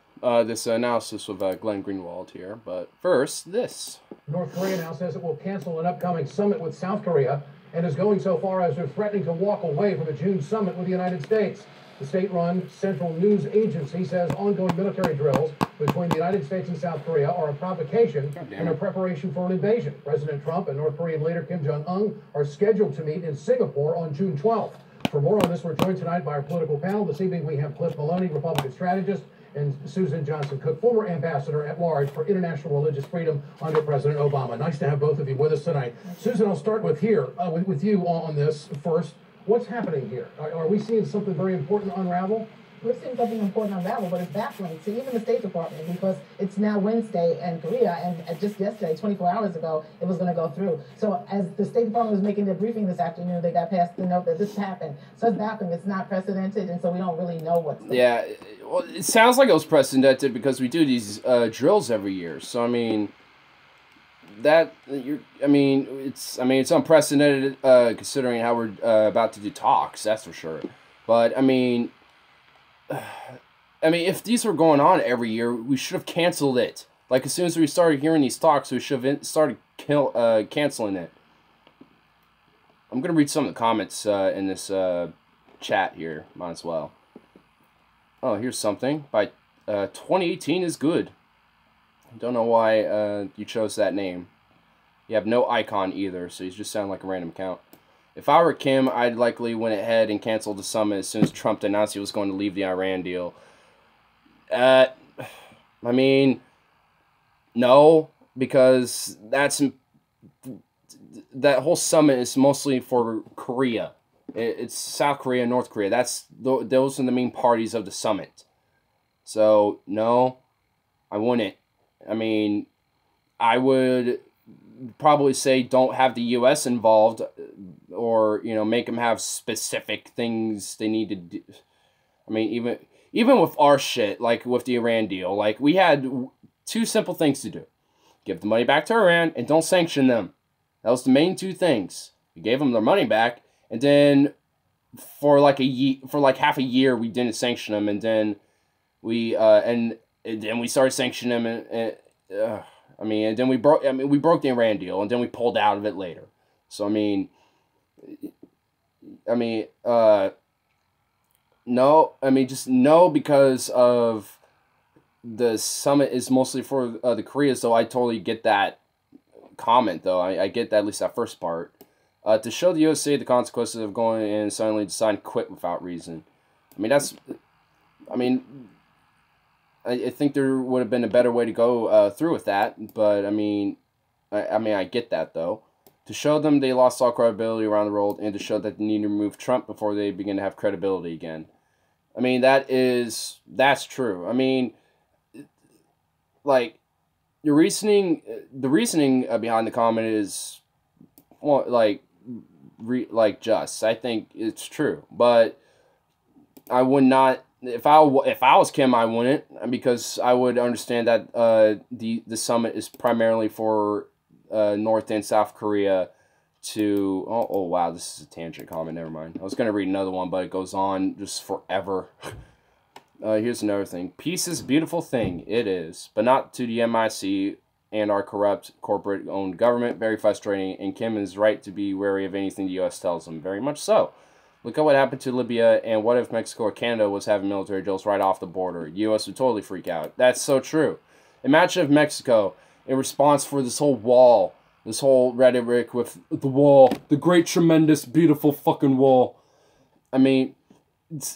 this analysis with Glen Greenwald here. But first, this. North Korea now says it will cancel an upcoming summit with South Korea, and is going so far as they're threatening to walk away from a June summit with the United States. The state-run Central News Agency says ongoing military drills between the United States and South Korea are a provocation and a preparation for an invasion. President Trump and North Korean leader Kim Jong-un are scheduled to meet in Singapore on June 12th. For more on this, we're joined tonight by our political panel. This evening we have Cliff Maloney, Republican strategist, and Susan Johnson-Cook, former ambassador at large for international religious freedom under President Obama. Nice to have both of you with us tonight. Susan, I'll start with you on this first. What's happening here? Are we seeing something very important unravel? We're seeing something important unravel, but it's baffling to even the State Department because it's now Wednesday in Korea, and just yesterday, 24 hours ago, it was going to go through. So as the State Department was making their briefing this afternoon, they got past the note that this happened. So it's baffling. It's not precedented, and so we don't really know what's going on. Yeah, well, it sounds like it was precedented because we do these drills every year. So, I mean... it's unprecedented considering how we're about to do talks, that's for sure. But I mean, if these were going on every year, we should have canceled it Like, as soon as we started hearing these talks, we should have started canceling it. I'm going to read some of the comments in this chat here. Might as well. Oh, here's something. By 2018 is good. Don't know why you chose that name. You have no icon either, so you just sound like a random account. If I were Kim, I'd likely went ahead and canceled the summit as soon as Trump announced he was going to leave the Iran deal. I mean, no, because that whole summit is mostly for Korea. It's South Korea and North Korea. Those are the main parties of the summit. So, no, I wouldn't. I mean, I would probably say don't have the U.S. involved, or, you know, make them have specific things they need to do. I mean, even with our shit, like with the Iran deal, like, we had two simple things to do. Give the money back to Iran and don't sanction them. That was the main two things. We gave them their money back, and then for like half a year we didn't sanction them, and then we then we started sanctioning them, and then we broke the Iran deal, and then we pulled out of it later. So no, just no, because of the summit is mostly for the Koreas, so I totally get that comment, though. I get that, at least that first part. To show the USA the consequences of going and suddenly deciding to quit without reason. I think there would have been a better way to go through with that, but I get that, though. To show them they lost all credibility around the world, and to show that they need to remove Trump before they begin to have credibility again. I mean, that's true. I mean, like, the reasoning behind the comment is, well, just. I think it's true, but I would not. If I was Kim, I wouldn't, because I would understand that the summit is primarily for North and South Korea to. Oh wow, this is a tangent comment. Never mind. I was gonna read another one, but it goes on just forever. Here's another thing. Peace is a beautiful thing. It is, but not to the MIC and our corrupt corporate-owned government. Very frustrating, and Kim is right to be wary of anything the U.S. tells him. Very much so. Look at what happened to Libya, and what if Mexico or Canada was having military drills right off the border? U.S. would totally freak out. That's so true. Imagine if Mexico, in response for this whole wall, this whole rhetoric with the wall, the great, tremendous, beautiful fucking wall. I mean,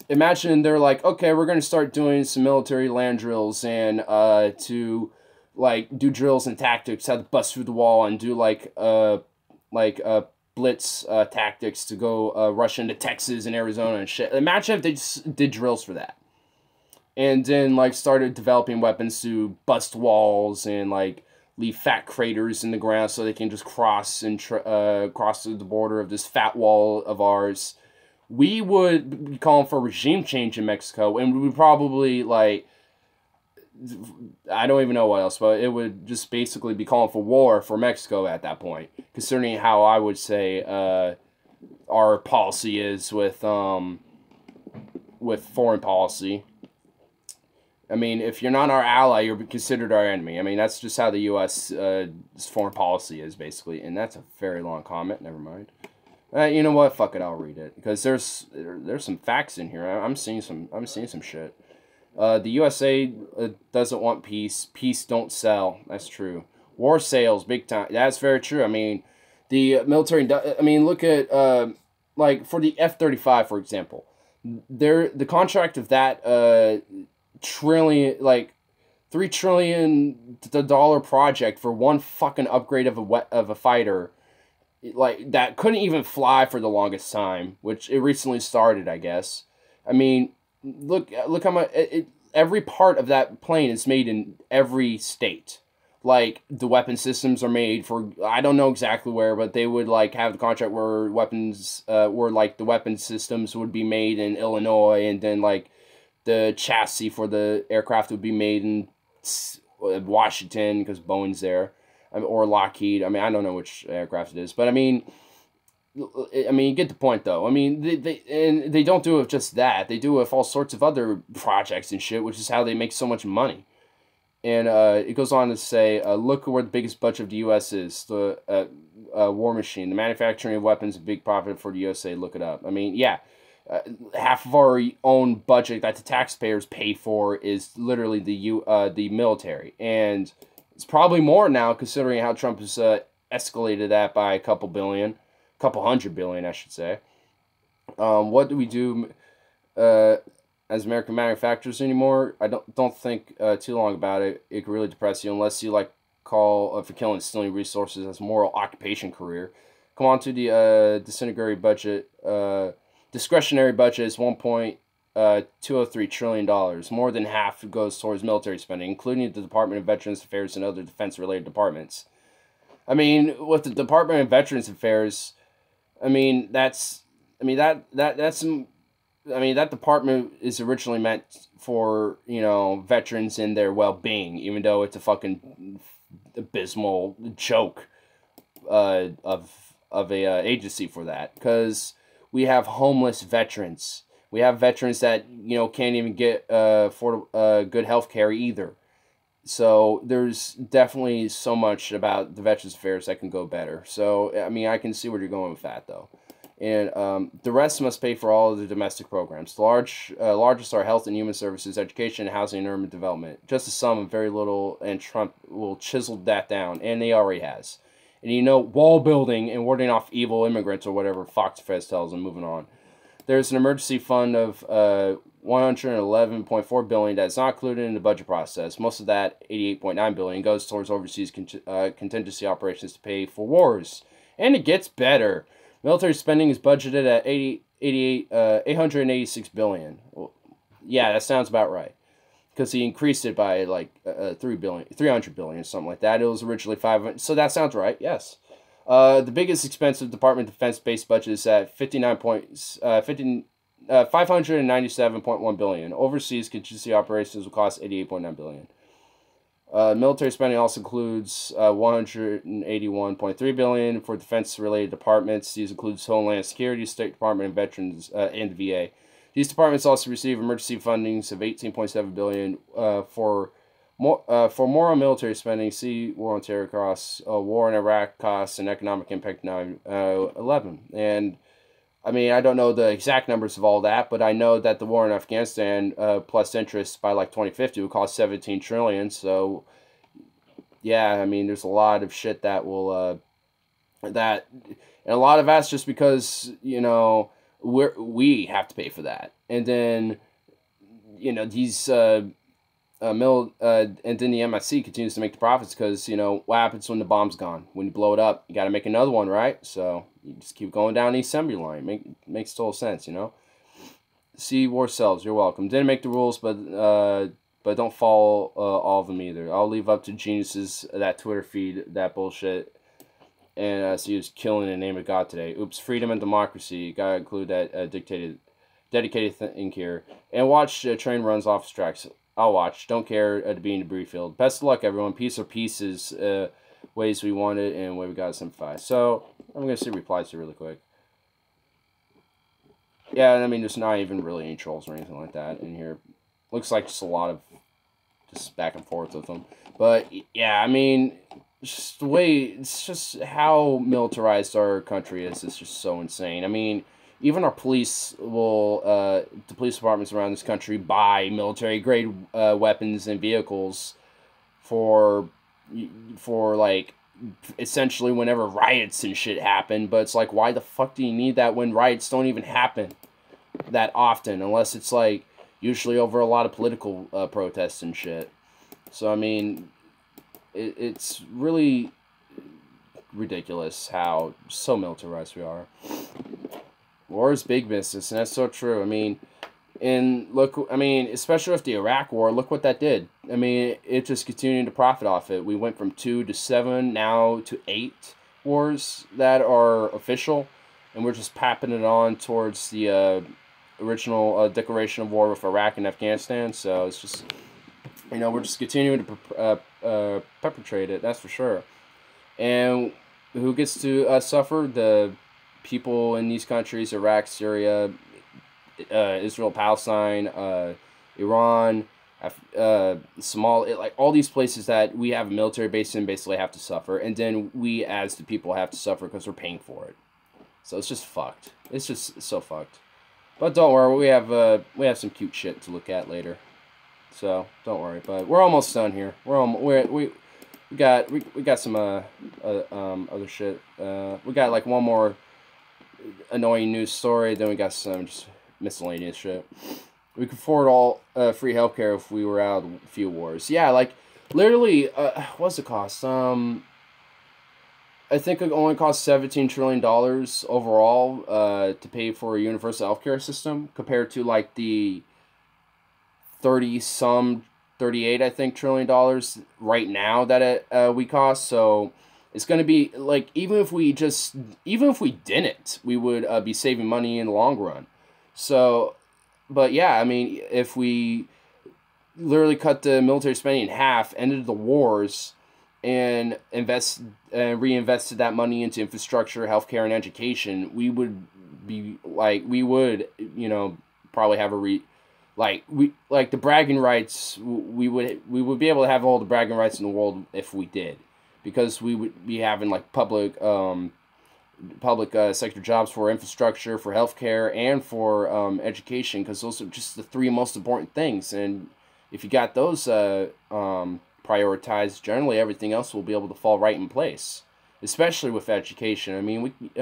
imagine they're like, okay, we're going to start doing some military land drills and to, like, do drills and tactics, how to bust through the wall and do, blitz tactics to go rush into Texas and Arizona and shit. Imagine if they just did drills for that. And then, like, started developing weapons to bust walls and, like, leave fat craters in the ground so they can just cross and cross the border of this fat wall of ours. We would be calling for regime change in Mexico, and we would probably, like, I don't even know what else, but it would just basically be calling for war for Mexico at that point, considering how I would say our policy is with foreign policy. I mean, if you're not our ally, you're considered our enemy. I mean, that's just how the U.S. Foreign policy is, basically. And that's a very long comment. Never mind. You know what? Fuck it. I'll read it, because there's some facts in here. I'm seeing some shit. The USA doesn't want peace. Peace don't sell. That's true. War sales, big time. That's very true. I mean, the military. I mean, look at like for the F-35, for example. The contract of that $3 trillion project for one fucking upgrade of a fighter, like, that couldn't even fly for the longest time, which it recently started, I guess. I mean, look how much every part of that plane is made in every state. Like, the weapon systems are made for, I don't know exactly where, but they would, like, have the contract where the weapon systems would be made in Illinois, and then, like, the chassis for the aircraft would be made in Washington, because Boeing's there, or Lockheed. I mean, I don't know which aircraft it is, but I mean, you get the point, though. I mean, they don't do it with just that. They do it with all sorts of other projects and shit, which is how they make so much money. And it goes on to say, look at where the biggest budget of the U.S. is, the war machine. The manufacturing of weapons is a big profit for the USA. Look it up. I mean, yeah, half of our own budget that the taxpayers pay for is literally the military. And it's probably more now, considering how Trump has escalated that by a couple hundred billion, I should say. What do we do as American manufacturers anymore? I don't think too long about it. It could really depress you unless you like call for killing and stealing resources as a moral occupation career. Come on to the discretionary budget. Discretionary budget is $1.203 trillion. More than half goes towards military spending, including the Department of Veterans Affairs and other defense-related departments. I mean, with the Department of Veterans Affairs, that department is originally meant for, veterans and their well-being, even though it's a fucking abysmal joke of a agency for that, because we have homeless veterans. We have veterans that, can't even get good health care either. So there's definitely so much about the Veterans Affairs that can go better. So, I can see where you're going with that, though. And the rest must pay for all of the domestic programs. The largest are health and human services, education, housing, and urban development. Just a sum of very little, and Trump will chisel that down, and he already has. And wall building and warding off evil immigrants or whatever Fox Fez tells them. Moving on. There's an emergency fund of $111.4 billion that's not included in the budget process. Most of that, $88.9 billion, goes towards overseas contingency operations to pay for wars. And it gets better. Military spending is budgeted at $886 billion. Well, yeah, that sounds about right. Because he increased it by like $300 billion, something like that. It was originally $500, so that sounds right. Yes. The biggest expensive Department of Defense-based budget is at $597.1 billion. Overseas contingency operations will cost $88.9 billion. Military spending also includes $181.3 billion for defense-related departments. These includes Homeland Security, State Department, and Veterans, and the VA. These departments also receive emergency fundings of $18.7 billion for more on military spending. See War on Terror costs, War in Iraq costs, and economic impact 9/11. And I don't know the exact numbers of all that, but I know that the war in Afghanistan plus interest by like 2050 would cost $17 trillion. So yeah, there's a lot of shit that will and a lot of that's just because we have to pay for that, and then these and then the MSC continues to make the profits because what happens when the bomb's gone? When you blow it up, you got to make another one, right? So you just keep going down the assembly line. Makes total sense, See War Cells, you're welcome. Didn't make the rules, but don't follow all of them either. I'll leave up to geniuses that Twitter feed that bullshit. And so he was killing in the name of God today. Oops, freedom and democracy. Gotta include that dedicated thing here. And watch train runs off tracks. I'll watch. Don't care to be in the debris field. Best of luck, everyone. Piece or pieces, ways we want it and way we gotta simplify. So I'm gonna see replies here really quick. Yeah, there's not even really any trolls or anything like that in here. Looks like just a lot of just back and forth with them. But yeah, just the way, it's just how militarized our country is. It's just so insane. Even our police will, the police departments around this country buy military-grade weapons and vehicles for like, essentially whenever riots and shit happen. But it's like, why the fuck do you need that when riots don't even happen that often? Unless it's like, usually over a lot of political protests and shit. So, it's really ridiculous how so militarized we are. War is big business, and that's so true. And look, especially with the Iraq War, look what that did. It just continued to profit off it. We went from 2 to 7, now to 8 wars that are official, and we're just papping it on towards the original declaration of war with Iraq and Afghanistan. So it's just, we're just continuing to perpetrate it, that's for sure. And who gets to suffer? The people in these countries: Iraq, Syria, Israel, Palestine, Iran, like all these places that we have a military base in basically have to suffer, and then we as the people have to suffer because we're paying for it. So it's just fucked. It's just so fucked. But don't worry, we have some cute shit to look at later. So don't worry. But we're almost done here. We got some other shit. We got like one more annoying news story. Then we got some just miscellaneous shit. We could afford all free healthcare if we were out of a few wars. Yeah, like literally, what's it cost? I think it only costs $17 trillion overall to pay for a universal healthcare system compared to like the 38 I think $trillion right now that we cost. So it's going to be like even if we didn't, we would be saving money in the long run. So, but yeah, I mean, if we literally cut the military spending in half, ended the wars, and reinvested that money into infrastructure, healthcare, and education, we would probably have the bragging rights. We would be able to have all the bragging rights in the world if we did, because we would be having like public sector jobs for infrastructure, for healthcare, and for education, because those are just the three most important things. And if you got those prioritized, generally everything else will be able to fall right in place, especially with education. I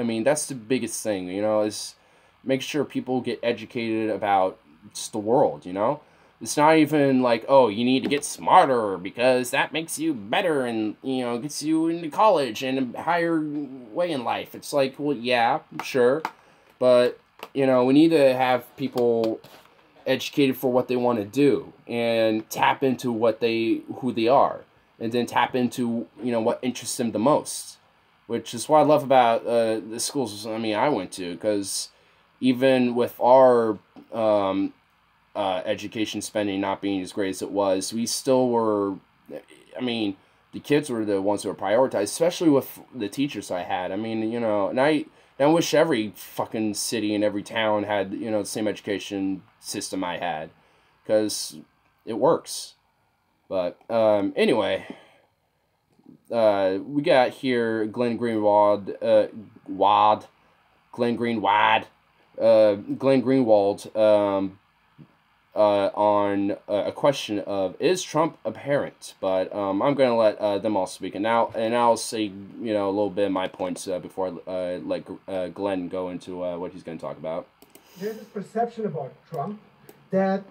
mean that's the biggest thing, is make sure people get educated about just the world. It's not even like, oh, you need to get smarter because that makes you better and gets you into college and a higher way in life. It's like, well, yeah, sure, but we need to have people educated for what they want to do and tap into who they are, and then tap into what interests them the most, which is what I love about the schools I went to, because even with our education spending not being as great as it was, we still were, the kids were the ones who were prioritized, especially with the teachers I had. And I wish every fucking city and every town had, the same education system I had, because it works. But anyway, we got here Glen Greenwald, on a question of, is Trump a parent? But I'm going to let them all speak. And I'll say, a little bit of my points before I let Glenn go into what he's going to talk about. There's this perception about Trump that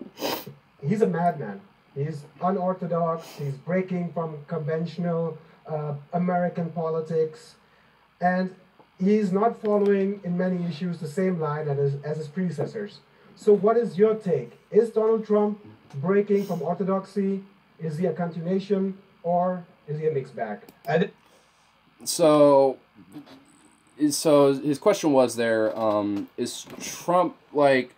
he's a madman. He's unorthodox. He's breaking from conventional American politics. And he's not following, in many issues, the same line as his predecessors. So what is your take? Is Donald Trump breaking from orthodoxy? Is he a continuation, or is he a mixed bag? So his question was there, is Trump like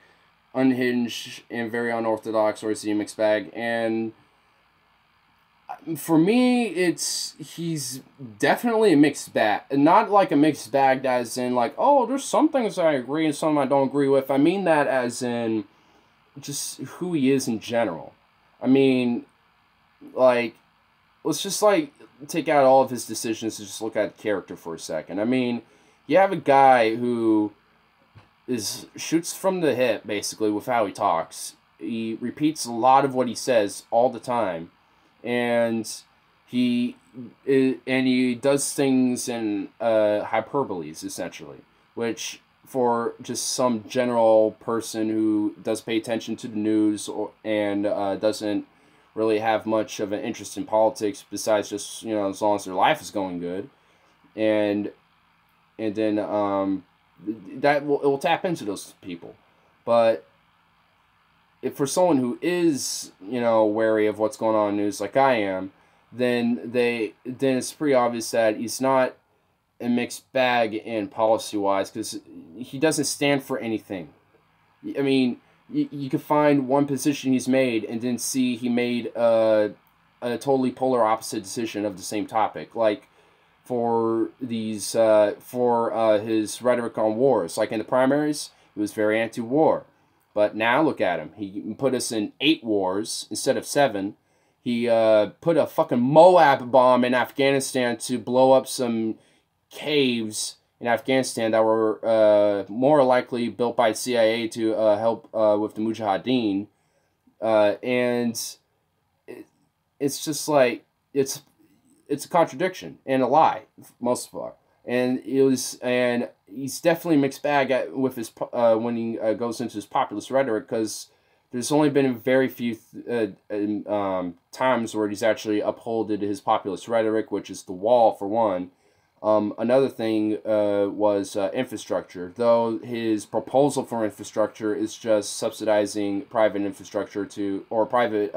unhinged and very unorthodox, or is he a mixed bag? And for me, he's definitely a mixed bag. Not like a mixed bag as in like, oh, there's some things I agree and some I don't agree with. I mean that as in just who he is in general. Like, let's just like take out all of his decisions and just look at character for a second. You have a guy who shoots from the hip, basically, with how he talks. He repeats a lot of what he says all the time. And he does things in hyperboles, essentially, which for just some general person who does pay attention to the news and doesn't really have much of an interest in politics besides just as long as their life is going good, and then it will tap into those people. But if for someone who is, wary of what's going on in the news like I am, then it's pretty obvious that he's not a mixed bag in policy-wise, because he doesn't stand for anything. You could find one position he's made and then see he made a totally polar opposite decision of the same topic. Like for his rhetoric on wars, like in the primaries, he was very anti-war. But now look at him. He put us in 8 wars instead of 7. He put a fucking Moab bomb in Afghanistan to blow up some caves in Afghanistan that were more likely built by CIA to help with the Mujahideen. And it's just like, it's a contradiction and a lie, most of all. And he's definitely a mixed bag with his when he goes into his populist rhetoric, because there's only been very few times where he's actually upholded his populist rhetoric, which is the wall, for one. Another thing was infrastructure, though his proposal for infrastructure is just subsidizing private infrastructure or private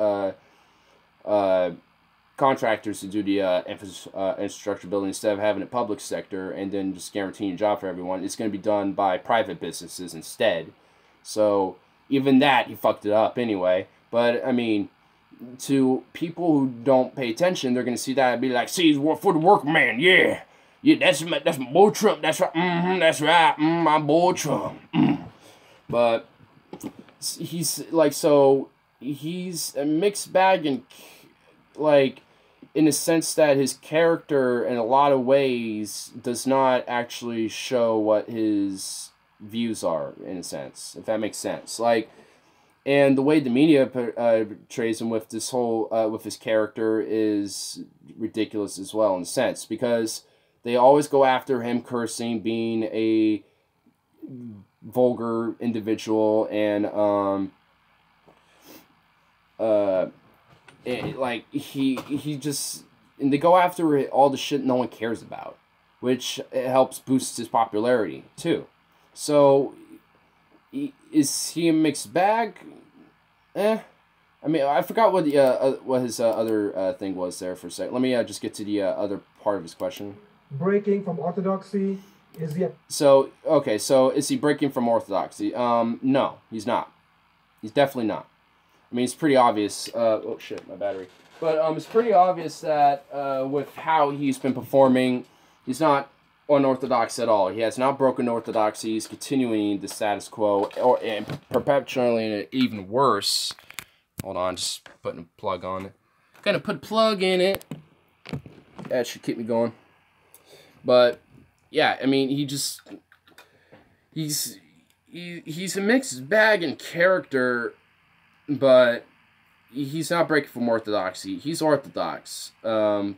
contractors to do the infrastructure building instead of having a public sector and then just guaranteeing a job for everyone. It's going to be done by private businesses instead. So even that, he fucked it up anyway. But, I mean, to people who don't pay attention, they're going to see that and be like, see, for the working man, yeah. Yeah, that's my boy Trump. That's right. That's right. My boy Trump. But he's like, so he's a mixed bag, and like, in the sense that his character in a lot of ways does not actually show what his views are, in a sense, if that makes sense. Like, and the way the media portrays him with this whole with his character is ridiculous as well, in a sense, because they always go after him cursing, being a vulgar individual, and like he just, and they go after all the shit no one cares about, which helps boost his popularity too. So is he a mixed bag? I mean, I forgot what his other thing was there for a second. Let me just get to the other part of his question. Breaking from orthodoxy is the... So, okay, so is he breaking from orthodoxy? No, he's not. He's definitely not. I mean, it's pretty obvious. Oh, shit, my battery. But it's pretty obvious that with how he's been performing, he's not unorthodox at all. He has not broken orthodoxy. He's continuing the status quo, and perpetuating it even worse. Hold on, just putting a plug on it. Gonna put a plug in it. That should keep me going. But yeah, I mean, he's a mixed bag in character, but he's not breaking from orthodoxy. He's orthodox, or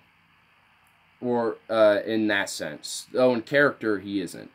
in that sense. Though in character, he isn't.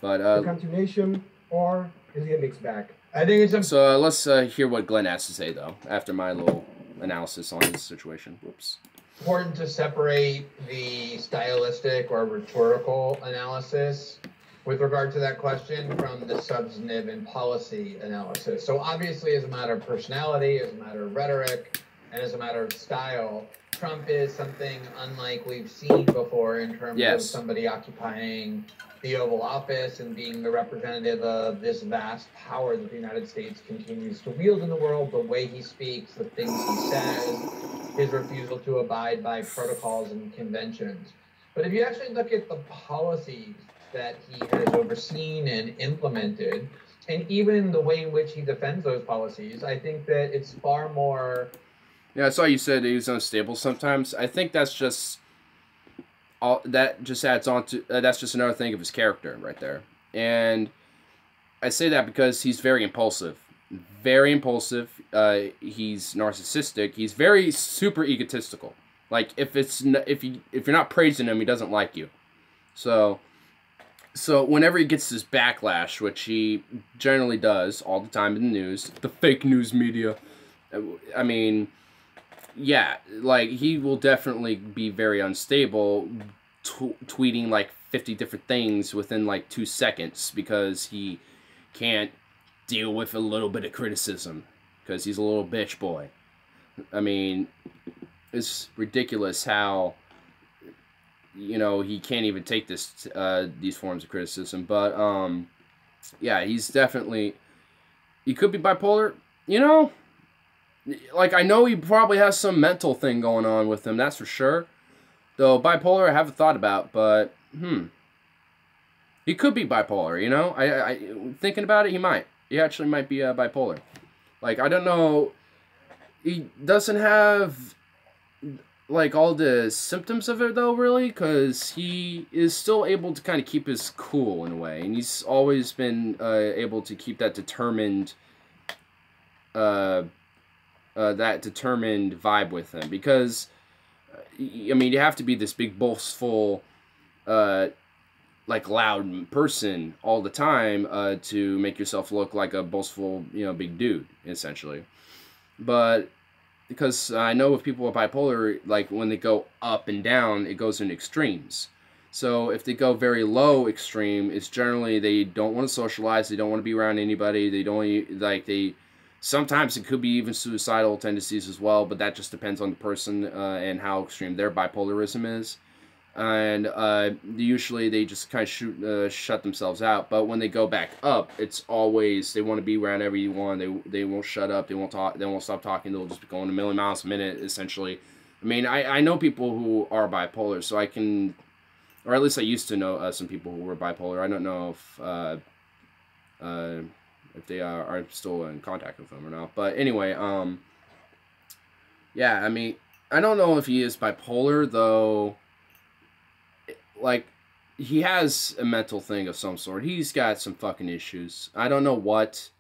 But the continuation, or is he a mixed bag? I think it's so. Let's hear what Glenn has to say, though, after my little analysis on his situation. Whoops. Important to separate the stylistic or rhetorical analysis with regard to that question from the substantive and policy analysis. So obviously, as a matter of personality, as a matter of rhetoric, and as a matter of style, Trump is something unlike we've seen before in terms of somebody occupying the Oval Office and being the representative of this vast power that the United States continues to wield in the world, the way he speaks, the things he says, his refusal to abide by protocols and conventions. But if you actually look at the policies that he has overseen and implemented, and even the way in which he defends those policies, I think that it's far more... Yeah, I saw you said he was unstable sometimes. I think that's just... that just adds on to... that's just another thing of his character right there. And I say that because he's very impulsive. Very impulsive. He's narcissistic. He's very super egotistical. Like, if you're not praising him, he doesn't like you. So whenever he gets this backlash, which he generally does all the time in the news, the fake news media, I mean, yeah, like, he will definitely be very unstable, tweeting like 50 different things within like 2 seconds because he can't deal with a little bit of criticism because he's a little bitch boy. I mean, it's ridiculous how, you know, he can't even take this these forms of criticism. But yeah, he's definitely, he could be bipolar, you know. Like, I know he probably has some mental thing going on with him, that's for sure. Though bipolar I haven't thought about, but he could be bipolar, you know. I thinking about it, he might. he actually might be bipolar. Like, I don't know. He doesn't have, like, all the symptoms of it, though, really, because he is still able to kind of keep his cool in a way, and he's always been able to keep that determined vibe with him, because, I mean, you have to be this big, boastful, like, loud person all the time to make yourself look like a boastful, big dude, essentially. But because I know with people with bipolar, like, when they go up and down, it goes in extremes. So if they go very low extreme, it's generally they don't want to socialize, they don't want to be around anybody, they don't, like, sometimes it could be even suicidal tendencies as well, but that just depends on the person and how extreme their bipolarism is. And usually they just kind of shut themselves out. But when they go back up, it's always they want to be around everyone. They won't shut up. They won't talk. They won't stop talking. They'll just be going a million miles a minute, essentially. I mean, I know people who are bipolar, so I can, or at least I used to know some people who were bipolar. I don't know if they are still in contact with them or not. But anyway, yeah, I mean, I don't know if he is bipolar, though. Like, he has a mental thing of some sort. He's got some fucking issues. I don't know what.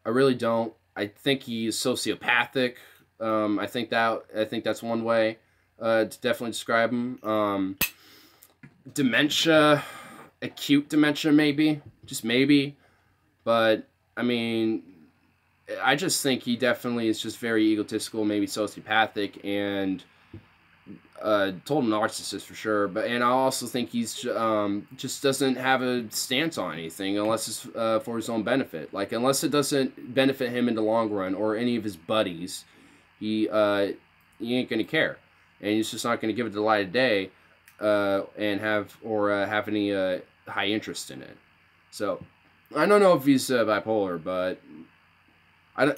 I really don't. I think he's sociopathic. I think that's one way to definitely describe him. Dementia, acute dementia, maybe, just maybe. But I mean, I just think he definitely is just very egotistical, maybe sociopathic, and total narcissist for sure. And I also think he's just doesn't have a stance on anything unless it's for his own benefit. Like, unless it doesn't benefit him in the long run or any of his buddies, he ain't gonna care, and he's just not gonna give it the light of day and have any high interest in it. So I don't know if he's bipolar, but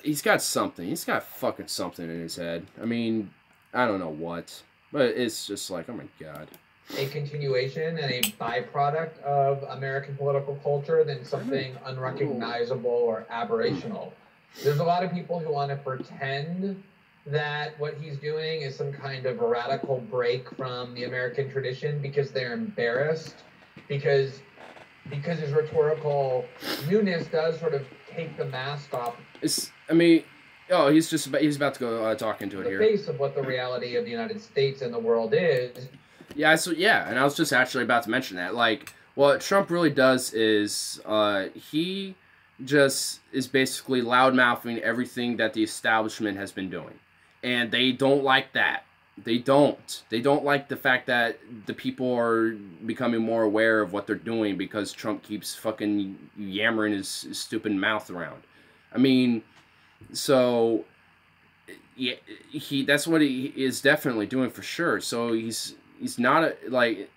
he's got something. He's got fucking something in his head. I mean, I don't know what. But it's just like, oh my God. A continuation and a byproduct of American political culture than something unrecognizable or aberrational. There's a lot of people who want to pretend that what he's doing is some kind of a radical break from the American tradition because they're embarrassed, because his rhetorical newness does sort of take the mask off. Oh, he's about to go talk into it here. The face of what the reality of the United States and the world is. Yeah, and I was just actually about to mention that. Like, what Trump really does is he just is basically loud-mouthing everything that the establishment has been doing. And they don't like that. They don't. They don't like the fact that the people are becoming more aware of what they're doing because Trump keeps fucking yammering his stupid mouth around. I mean, so yeah, that's what he is definitely doing for sure. So he's not like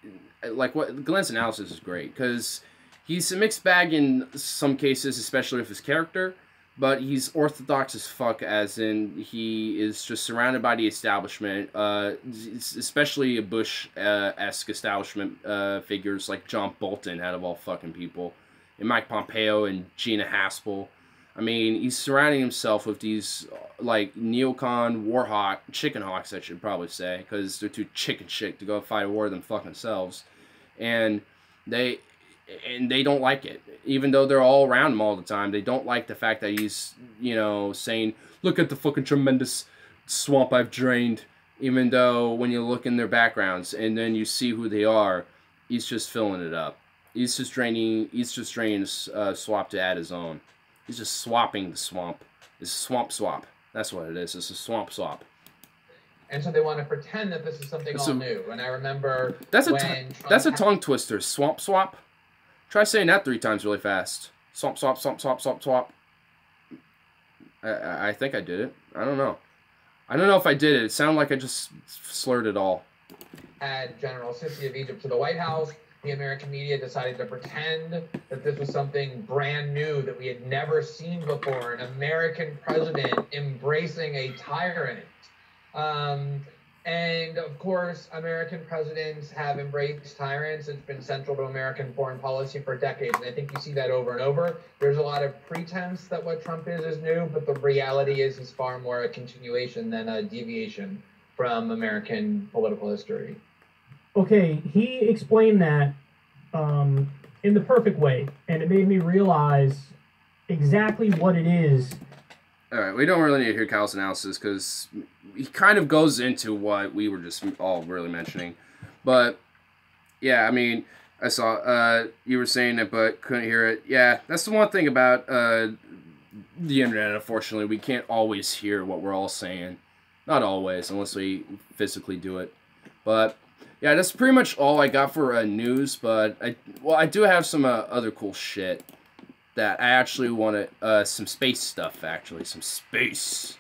what Glenn's analysis is great, because he's a mixed bag in some cases, especially with his character, but he's orthodox as fuck, as in he is just surrounded by the establishment, especially a Bush-esque establishment figures like John Bolton, out of all fucking people, and Mike Pompeo and Gina Haspel. I mean, he's surrounding himself with these, like, neocon chicken hawks, I should probably say, because they're too chicken shit to go fight a war them fucking selves. And they don't like it. Even though they're all around him all the time, they don't like the fact that he's, saying, look at the fucking tremendous swamp I've drained. Even though when you look in their backgrounds and then you see who they are, he's just filling it up. He's just draining swamp to add his own. He's just swapping the swamp. It's a swamp. That's what it is. It's a swamp swap. And so they want to pretend that this is something all new. And I remember that's a tongue twister. Swamp swap. Try saying that 3 times really fast. Swamp swap, swamp swap, swamp swap. I think I did it. I don't know. I don't know if I did it. It sounded like I just slurred it all. Had General Sisi of Egypt to the White House. The American media decided to pretend that this was something brand new that we had never seen before, an American president embracing a tyrant. And of course, American presidents have embraced tyrants. It's been central to American foreign policy for decades. And I think you see that over and over. There's a lot of pretense that what Trump is new, but the reality is he's far more a continuation than a deviation from American political history. Okay, he explained that in the perfect way, and it made me realize exactly what it is. All right, we don't really need to hear Kyle's analysis because he kind of goes into what we were just all really mentioning. But, yeah, I mean, I saw you were saying it but couldn't hear it. Yeah, that's the one thing about the internet, unfortunately. We can't always hear what we're all saying. Not always, unless we physically do it. But, yeah, that's pretty much all I got for news. But, I do have some other cool shit that I actually want to, some space stuff, actually. Some space.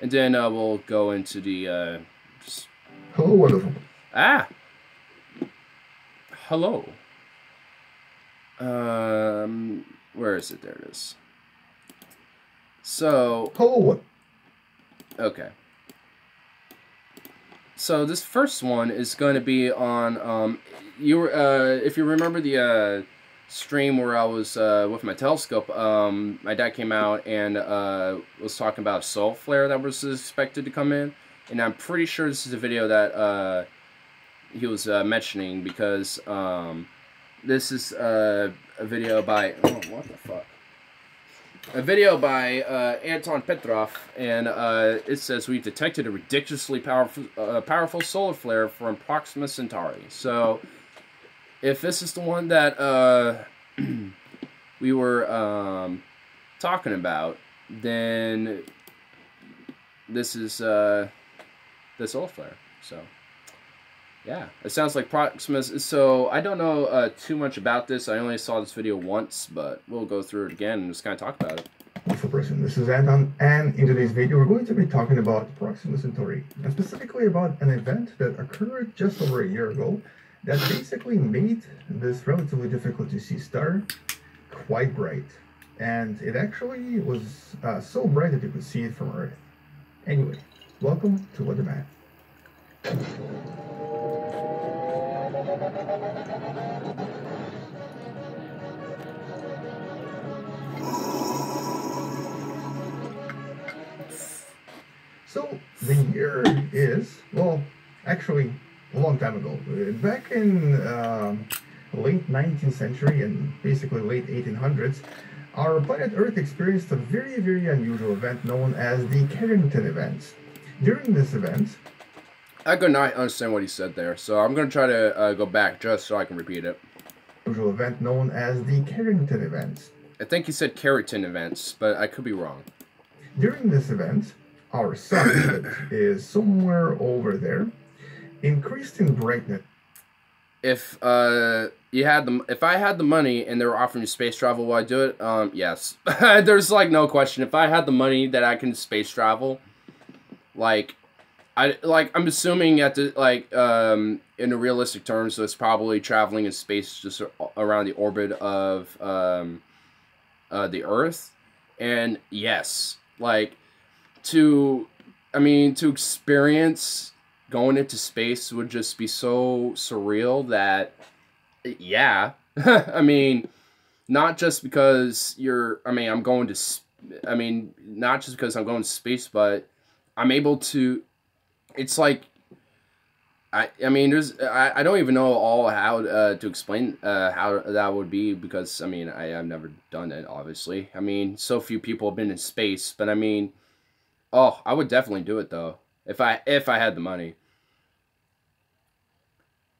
And then we'll go into the, Hello, wonderful. Ah! Hello. Where is it? There it is. So... Hello. Okay. So this first one is going to be on, if you remember the, stream where I was with my telescope, my dad came out and was talking about a solar flare that was expected to come in, and I'm pretty sure this is a video that he was mentioning because this is a video by what the fuck, a video by Anton Petrov, and it says we've detected a ridiculously powerful solar flare from Proxima Centauri. So if this is the one that we were talking about, then this is the solar flare. So yeah, it sounds like Proxima. So I don't know too much about this. I only saw this video once, but we'll go through it again and just kind of talk about it. Wonderful person, this is Anton, and in today's video we're going to be talking about Proxima Centauri, and specifically about an event that occurred just over a year ago that basically made this relatively difficult to see star quite bright. And it actually was so bright that you could see it from Earth. Anyway, welcome to What the Man. So the year is, well, actually a long time ago. Back in late 19th century and basically late 1800s, our planet Earth experienced a very, very unusual event known as the Carrington event. During this event, I could not understand what he said there, so I'm going to try to go back just so I can repeat it. Unusual event known as the Carrington event. I think he said Carrington events, but I could be wrong. During this event, our sun, that is somewhere over there, increased in brightness. If if I had the money and they were offering me space travel, would I do it? Yes. There's like no question. If I had the money that I can space travel, I'm assuming at the in a realistic terms, so it's probably traveling in space just around the orbit of the Earth, and yes, to experience going into space would just be so surreal that, yeah. I mean, not just because I'm going to, not just because I'm going to space, but I'm able to, it's like, I don't even know all how to explain how that would be, because, I've never done it, obviously. So few people have been in space, but I would definitely do it, though, if I had the money.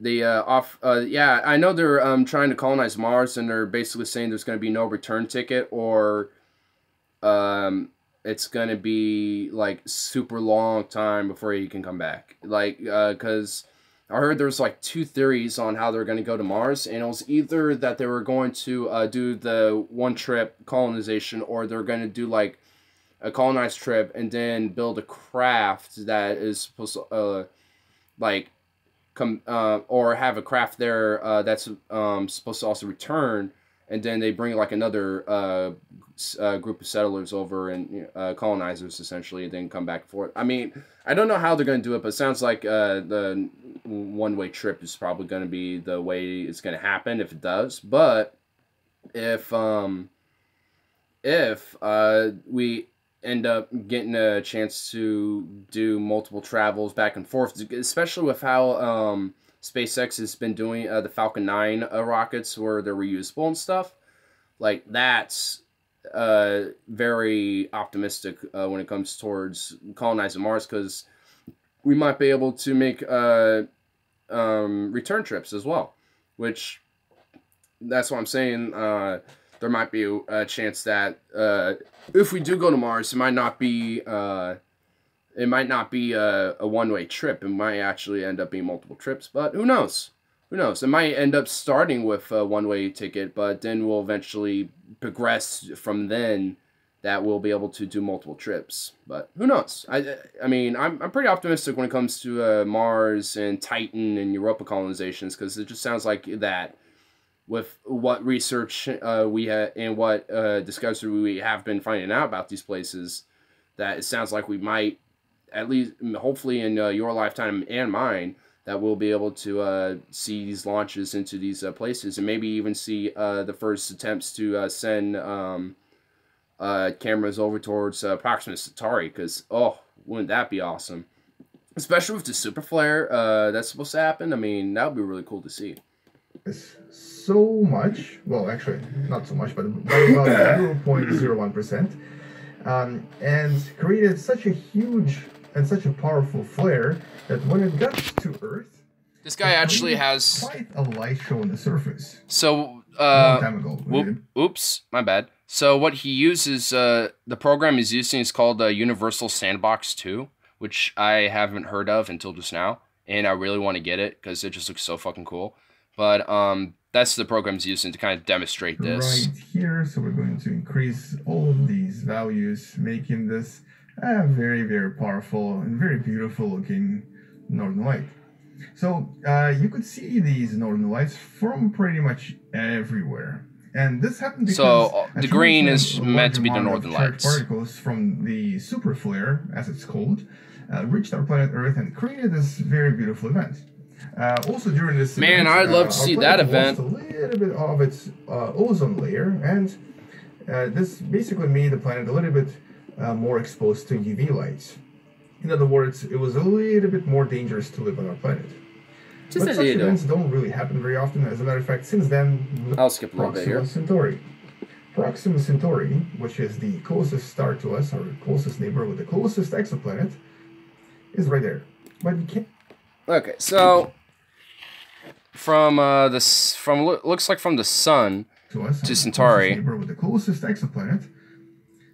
I know they're trying to colonize Mars, and they're basically saying there's going to be no return ticket, or it's going to be super long time before you can come back. Because I heard there's two theories on how they're going to go to Mars, and it was either that they were going to do the one trip colonization, or they're going to do a colonized trip and then build a craft that is supposed to or have a craft there that's supposed to also return and then they bring like another group of settlers over and colonizers essentially, and then come back and forth. I mean, I don't know how they're going to do it, but it sounds like the one-way trip is probably going to be the way it's going to happen if it does. But if we end up getting a chance to do multiple travels back and forth, especially with how SpaceX has been doing the Falcon 9 rockets where they're reusable and stuff, like that's very optimistic when it comes towards colonizing Mars, because we might be able to make return trips as well, which that's what I'm saying. There might be a chance that if we do go to Mars, it might not be a one-way trip. It might actually end up being multiple trips, but who knows? Who knows? It might end up starting with a one-way ticket, but then we'll eventually progress from then that we'll be able to do multiple trips. But who knows? I mean, I'm pretty optimistic when it comes to Mars and Titan and Europa colonizations, because it just sounds like that with what research we have and what discovery we have been finding out about these places, that it sounds like we might, at least hopefully in your lifetime and mine, that we'll be able to see these launches into these places, and maybe even see the first attempts to send cameras over towards Proxima Centauri, because, oh, wouldn't that be awesome? Especially with the super flare that's supposed to happen. I mean, that would be really cool to see. So much, well, actually, not so much, but by about 0.01%, and created such a huge and such a powerful flare that when it got to Earth, this guy actually has quite a light show on the surface. So, long time ago. Oops, my bad. So what he uses, the program he's using is called Universal Sandbox 2, which I haven't heard of until just now, and I really want to get it because it just looks so fucking cool. But that's the program he's using to kind of demonstrate this. Right here, so we're going to increase all of these values, making this a very, very powerful and very beautiful looking northern light. So you could see these northern lights from pretty much everywhere. And this happened because so the green is meant to be the northern lights. Particles from the super flare, as it's called, reached our planet Earth and created this very beautiful event. Also during this event, I'd love to see that event. A little bit of its ozone layer, and this basically made the planet a little bit more exposed to UV lights. In other words, it was a little bit more dangerous to live on our planet. But such events don't really happen very often. As a matter of fact, since then, I'll skip a little bit here. Proxima Centauri, which is the closest star to us, our closest neighbor with the closest exoplanet, is right there. But you can't. Okay, so from looks like from the sun to Centauri, neighbor with the closest exoplanet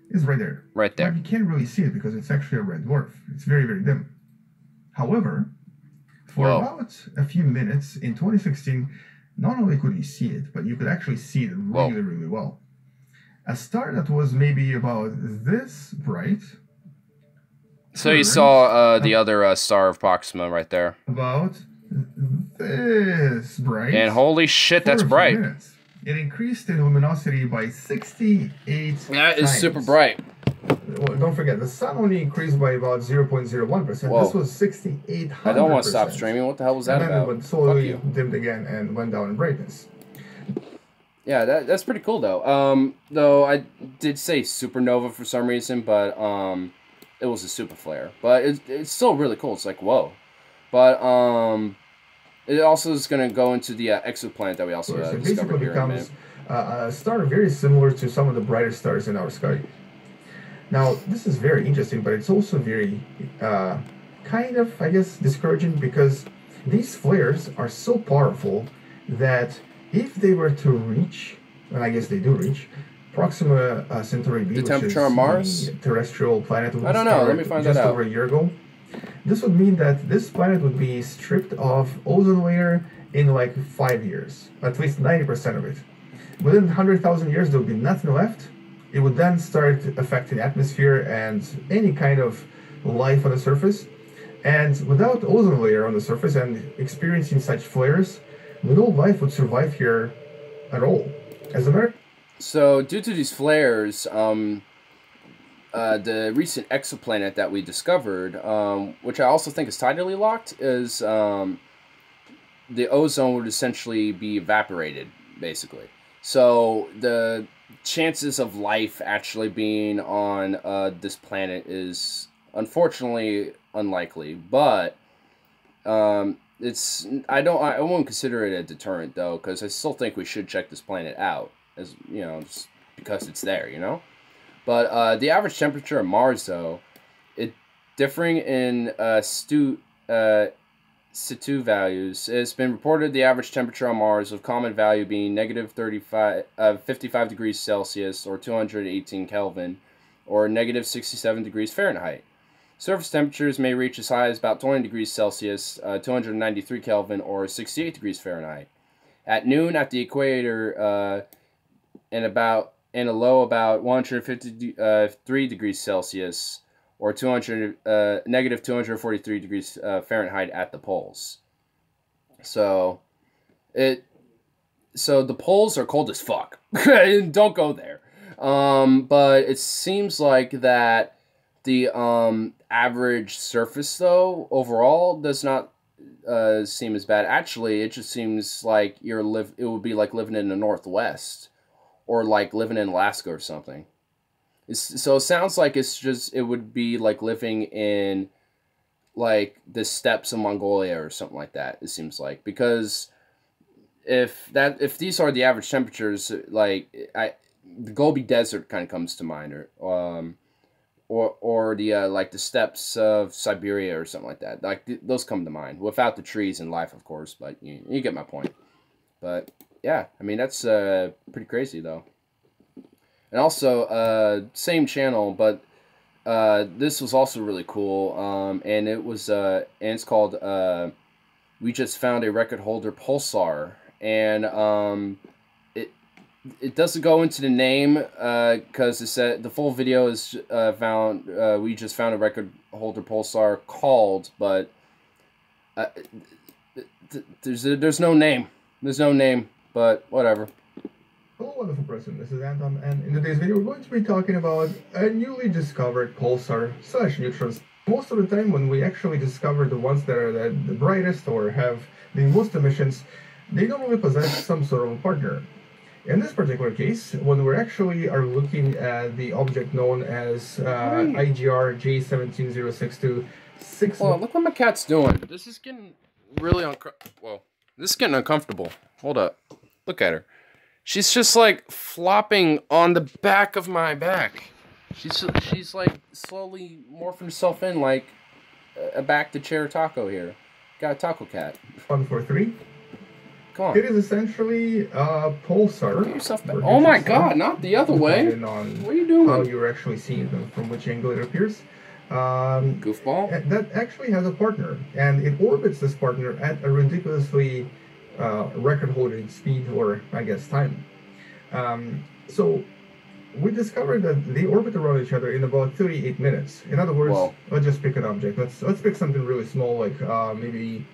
is right there. Right there. But you can't really see it because it's actually a red dwarf. It's very, very dim. However, for about a few minutes in 2016, not only could you see it, but you could actually see it really, really well. A star that was maybe about this bright. So you saw the other star of Proxima right there. About this bright. And holy shit, that's bright. Minutes. It increased in luminosity by 68 That is super bright. Well, don't forget, the sun only increased by about 0.01%. This was 6,800%. I don't want to stop streaming. What the hell was that about? And then it slowly dimmed again and went down in brightness. Yeah, that's pretty cool, though. Though I did say supernova for some reason, but it was a super flare. But it's still really cool. It's like, whoa. But it also is going to go into the exoplanet that we also discovered here in a minute. A star very similar to some of the brightest stars in our sky. Now, this is very interesting, but it's also very kind of, I guess, discouraging, because these flares are so powerful that if they were to reach, and I guess they do reach, Proxima Centauri B, the temperature on Mars? The terrestrial planet, I don't know. Let me find that out. Just over a year ago. This would mean that this planet would be stripped of ozone layer in like 5 years, at least 90% of it. Within 100,000 years, there would be nothing left. It would then start affecting the atmosphere and any kind of life on the surface. And without ozone layer on the surface and experiencing such flares, no life would survive here at all. As a matter. So due to these flares, the recent exoplanet that we discovered, which I also think is tidally locked, is the ozone would essentially be evaporated, basically. So the chances of life actually being on this planet is unfortunately unlikely. But I won't consider it a deterrent though, because I still think we should check this planet out, as you know, just because it's there, you know. But the average temperature of Mars, though, it differing in situ values. It's been reported the average temperature on Mars of common value being negative 55 degrees Celsius or 218 Kelvin, or negative 67 degrees Fahrenheit. Surface temperatures may reach as high as about 20 degrees Celsius, 293 Kelvin, or 68 degrees Fahrenheit. At noon at the equator, and a low about 153 degrees Celsius, or negative 243 degrees Fahrenheit at the poles. So the poles are cold as fuck. Don't go there. But it seems like that the average surface, though, overall does not seem as bad. Actually, it just seems like it would be like living in the Northwest, or like living in Alaska or something. So it sounds like it would be like living in like the steppes of Mongolia or something like that, it seems like. Because if these are the average temperatures, like the Gobi Desert kind of comes to mind, or the like the steppes of Siberia or something like that. Like those come to mind, without the trees and life, of course, but you get my point. But yeah, I mean, that's pretty crazy, though. And also, same channel, but this was also really cool. And it's called We Just Found a Record Holder Pulsar. And it doesn't go into the name because it said the full video is We Just Found a Record Holder Pulsar called, but there's no name. There's no name. But whatever. Hello, wonderful person. This is Anton, and in today's video, we're going to be talking about a newly discovered pulsar/neutrons. Most of the time, when we actually discover the ones that are the brightest or have the most emissions, they normally possess some sort of a partner. In this particular case, when we actually are looking at the object known as IGR J17062. Well, look what my cat's doing. This is getting really this is getting uncomfortable. Hold up. Look at her. She's just like flopping on the back of my back. She's like slowly morphing herself in like a back to chair taco here. Got a taco cat. 143. Come on. It is essentially a pulsar. Get yourself back. Oh my god, not the other way. What are you doing? How you're actually seeing them, from which angle it appears. Goofball? That actually has a partner, and it orbits this partner at a ridiculously record-holding speed, or I guess time. So we discovered that they orbit around each other in about 38 minutes. In other words, let's just pick an object. Let's pick something really small, like maybe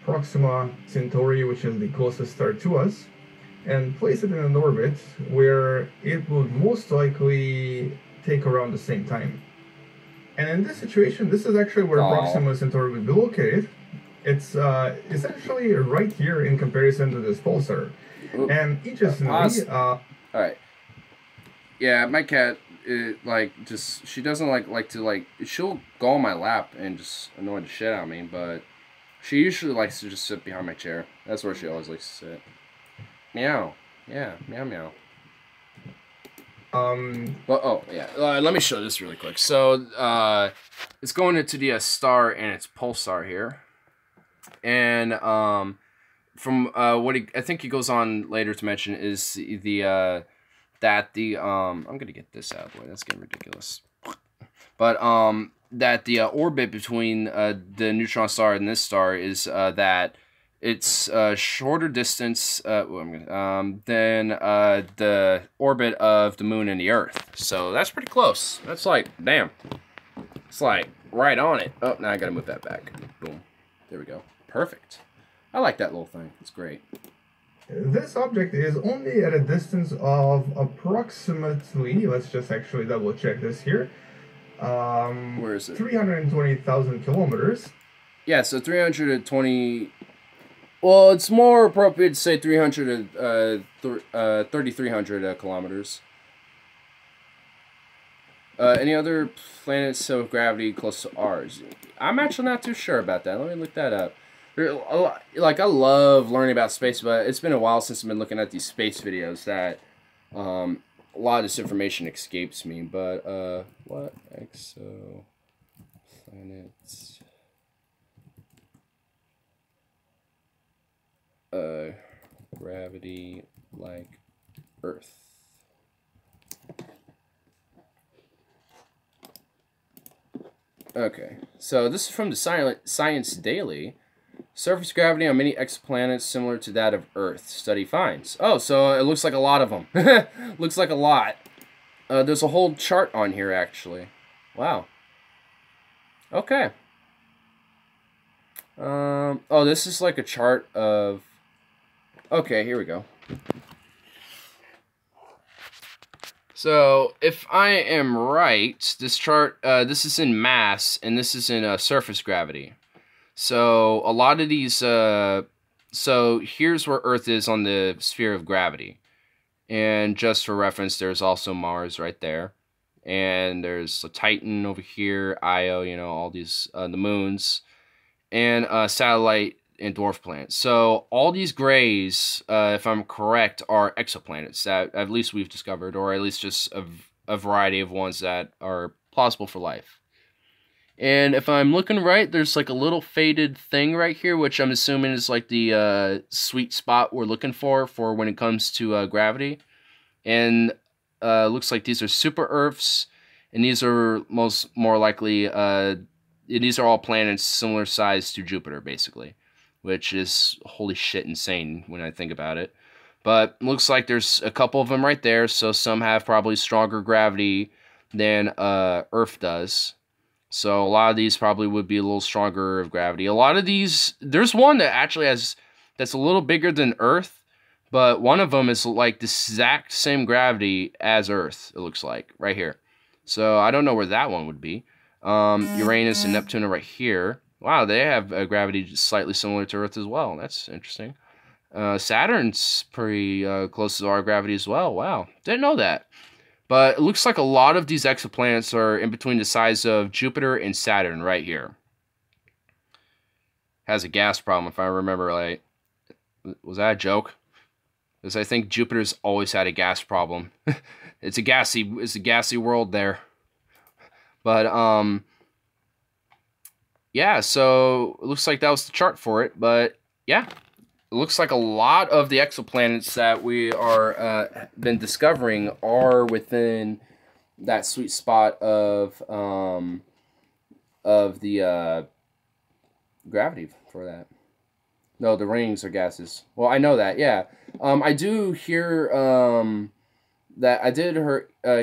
Proxima Centauri, which is the closest star to us, and place it in an orbit where it would most likely take around the same time. And in this situation, this is actually where Proxima Centauri would be located. It's essentially right here in comparison to this pulsar. And interestingly, alright. Yeah, my cat, she doesn't like to, she'll go on my lap and just annoy the shit out of me, but she usually likes to just sit behind my chair. That's where she always likes to sit. Meow. Yeah, meow meow. Let me show this really quick. So, it's going into the star and its pulsar here. And, from, I think he goes on later to mention is I'm gonna get this out of the way. That's getting ridiculous. But, that the orbit between the neutron star and this star is that it's a shorter distance than the orbit of the moon and the Earth. So that's pretty close. That's like, damn. It's like right on it. Oh, now I gotta move that back. Boom. There we go. Perfect. I like that little thing. It's great. this object is only at a distance of approximately, let's just actually double check this here. Where is it? 320,000 kilometers. Yeah, so 320. Well, it's more appropriate to say 3,300 kilometers. Any other planets of gravity close to ours? I'm actually not too sure about that. Let me look that up. Like, I love learning about space, but it's been a while since I've been looking at these space videos that a lot of this information escapes me. But, what? Exoplanets. Gravity like Earth. Okay, so this is from the Science Daily. Surface gravity on many exoplanets similar to that of Earth. Study finds. Oh, so it looks like a lot of them. Looks like a lot. There's a whole chart on here, actually. Wow. Okay. Oh, this is like a chart of... Okay, here we go. So, if I am right, this chart, this is in mass, and this is in surface gravity. So, a lot of these, so here's where Earth is on the sphere of gravity. And just for reference, there's also Mars right there. And there's a Titan over here, Io, you know, all these, the moons. And satellite and dwarf planets. So all these grays, if I'm correct, are exoplanets that at least we've discovered, or at least just a variety of ones that are plausible for life. And if I'm looking right, there's like a little faded thing right here, which I'm assuming is like the sweet spot we're looking for when it comes to gravity. And looks like these are super Earths, and these are more likely these are all planets similar size to Jupiter, basically, which is holy shit insane when I think about it. But looks like there's a couple of them right there, so some have probably stronger gravity than Earth does. So a lot of these probably would be a little stronger of gravity. A lot of these, there's one that actually that's a little bigger than Earth, but one of them is like the exact same gravity as Earth, it looks like, right here. So I don't know where that one would be. Uranus and Neptune are right here. Wow, they have a gravity slightly similar to Earth as well. That's interesting. Saturn's pretty close to our gravity as well. Wow, didn't know that. But it looks like a lot of these exoplanets are in between the size of Jupiter and Saturn right here. Has a gas problem, if I remember right. Was that a joke? Because I think Jupiter's always had a gas problem. It's a gassy world there. But yeah, so it looks like that was the chart for it. But yeah, it looks like a lot of the exoplanets that we are been discovering are within that sweet spot of the gravity for that. No, the rings are gases. Well, I know that. Yeah, I do hear that I did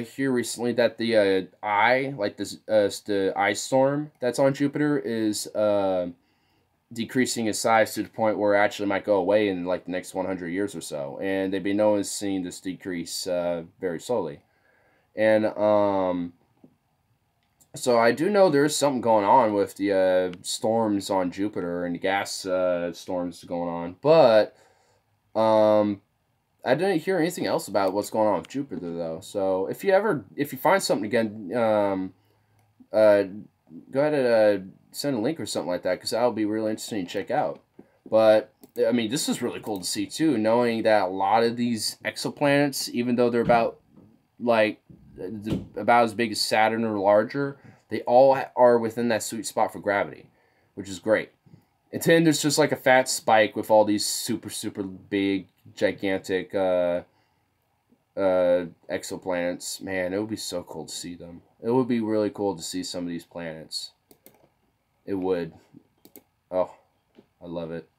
hear recently that the eye, like this, the ice storm that's on Jupiter is decreasing in size to the point where it actually might go away in like the next 100 years or so, and they've been noticing this decrease very slowly. And so I do know there's something going on with the storms on Jupiter and the gas storms going on, but I didn't hear anything else about what's going on with Jupiter though. So if you find something again, go ahead and send a link or something like that, because that'll be really interesting to check out. But I mean, this is really cool to see too, knowing that a lot of these exoplanets, even though they're about as big as Saturn or larger, they all are within that sweet spot for gravity, which is great. And then there's just like a fat spike with all these super big, gigantic exoplanets. Man, it would be so cool to see them. It would be really cool to see some of these planets. It would. Oh, I love it.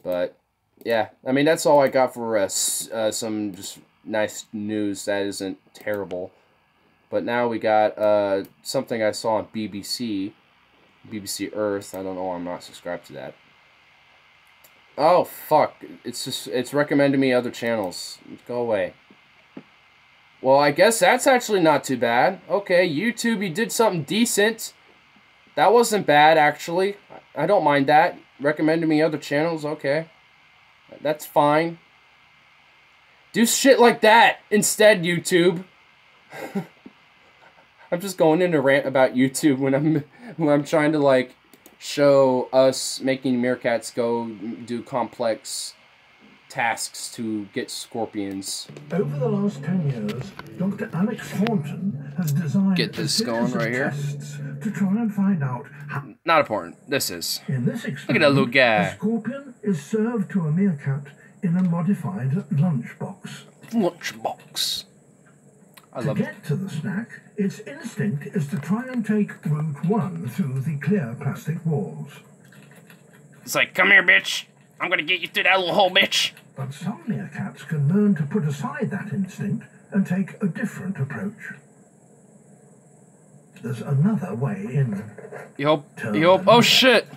But yeah, I mean, that's all I got for some just nice news that isn't terrible. But now we got something I saw on BBC Earth. I don't know why I'm not subscribed to that. Oh, fuck. It's recommending me other channels. Go away. Well, I guess that's actually not too bad. Okay, YouTube, you did something decent. That wasn't bad, actually. I don't mind that. Recommending me other channels, okay. That's fine. Do shit like that instead, YouTube. I'm just going in a rant about YouTube when I'm trying to, like, show us making meerkats go do complex tasks to get scorpions. Over the last 10 years, Dr. Alex Thornton has designed Get this going right here. tests to try and find out how. Not important. This is. In this Look at that little guy. a scorpion is served to a meerkat in a modified lunchbox. Lunchbox. I love it. To get to the snack, its instinct is to try and take Route 1 through the clear plastic walls. It's like, come here, bitch. I'm gonna get you through that little hole, bitch. But some meerkats can learn to put aside that instinct and take a different approach. There's another way in. You hope. Oh, shit.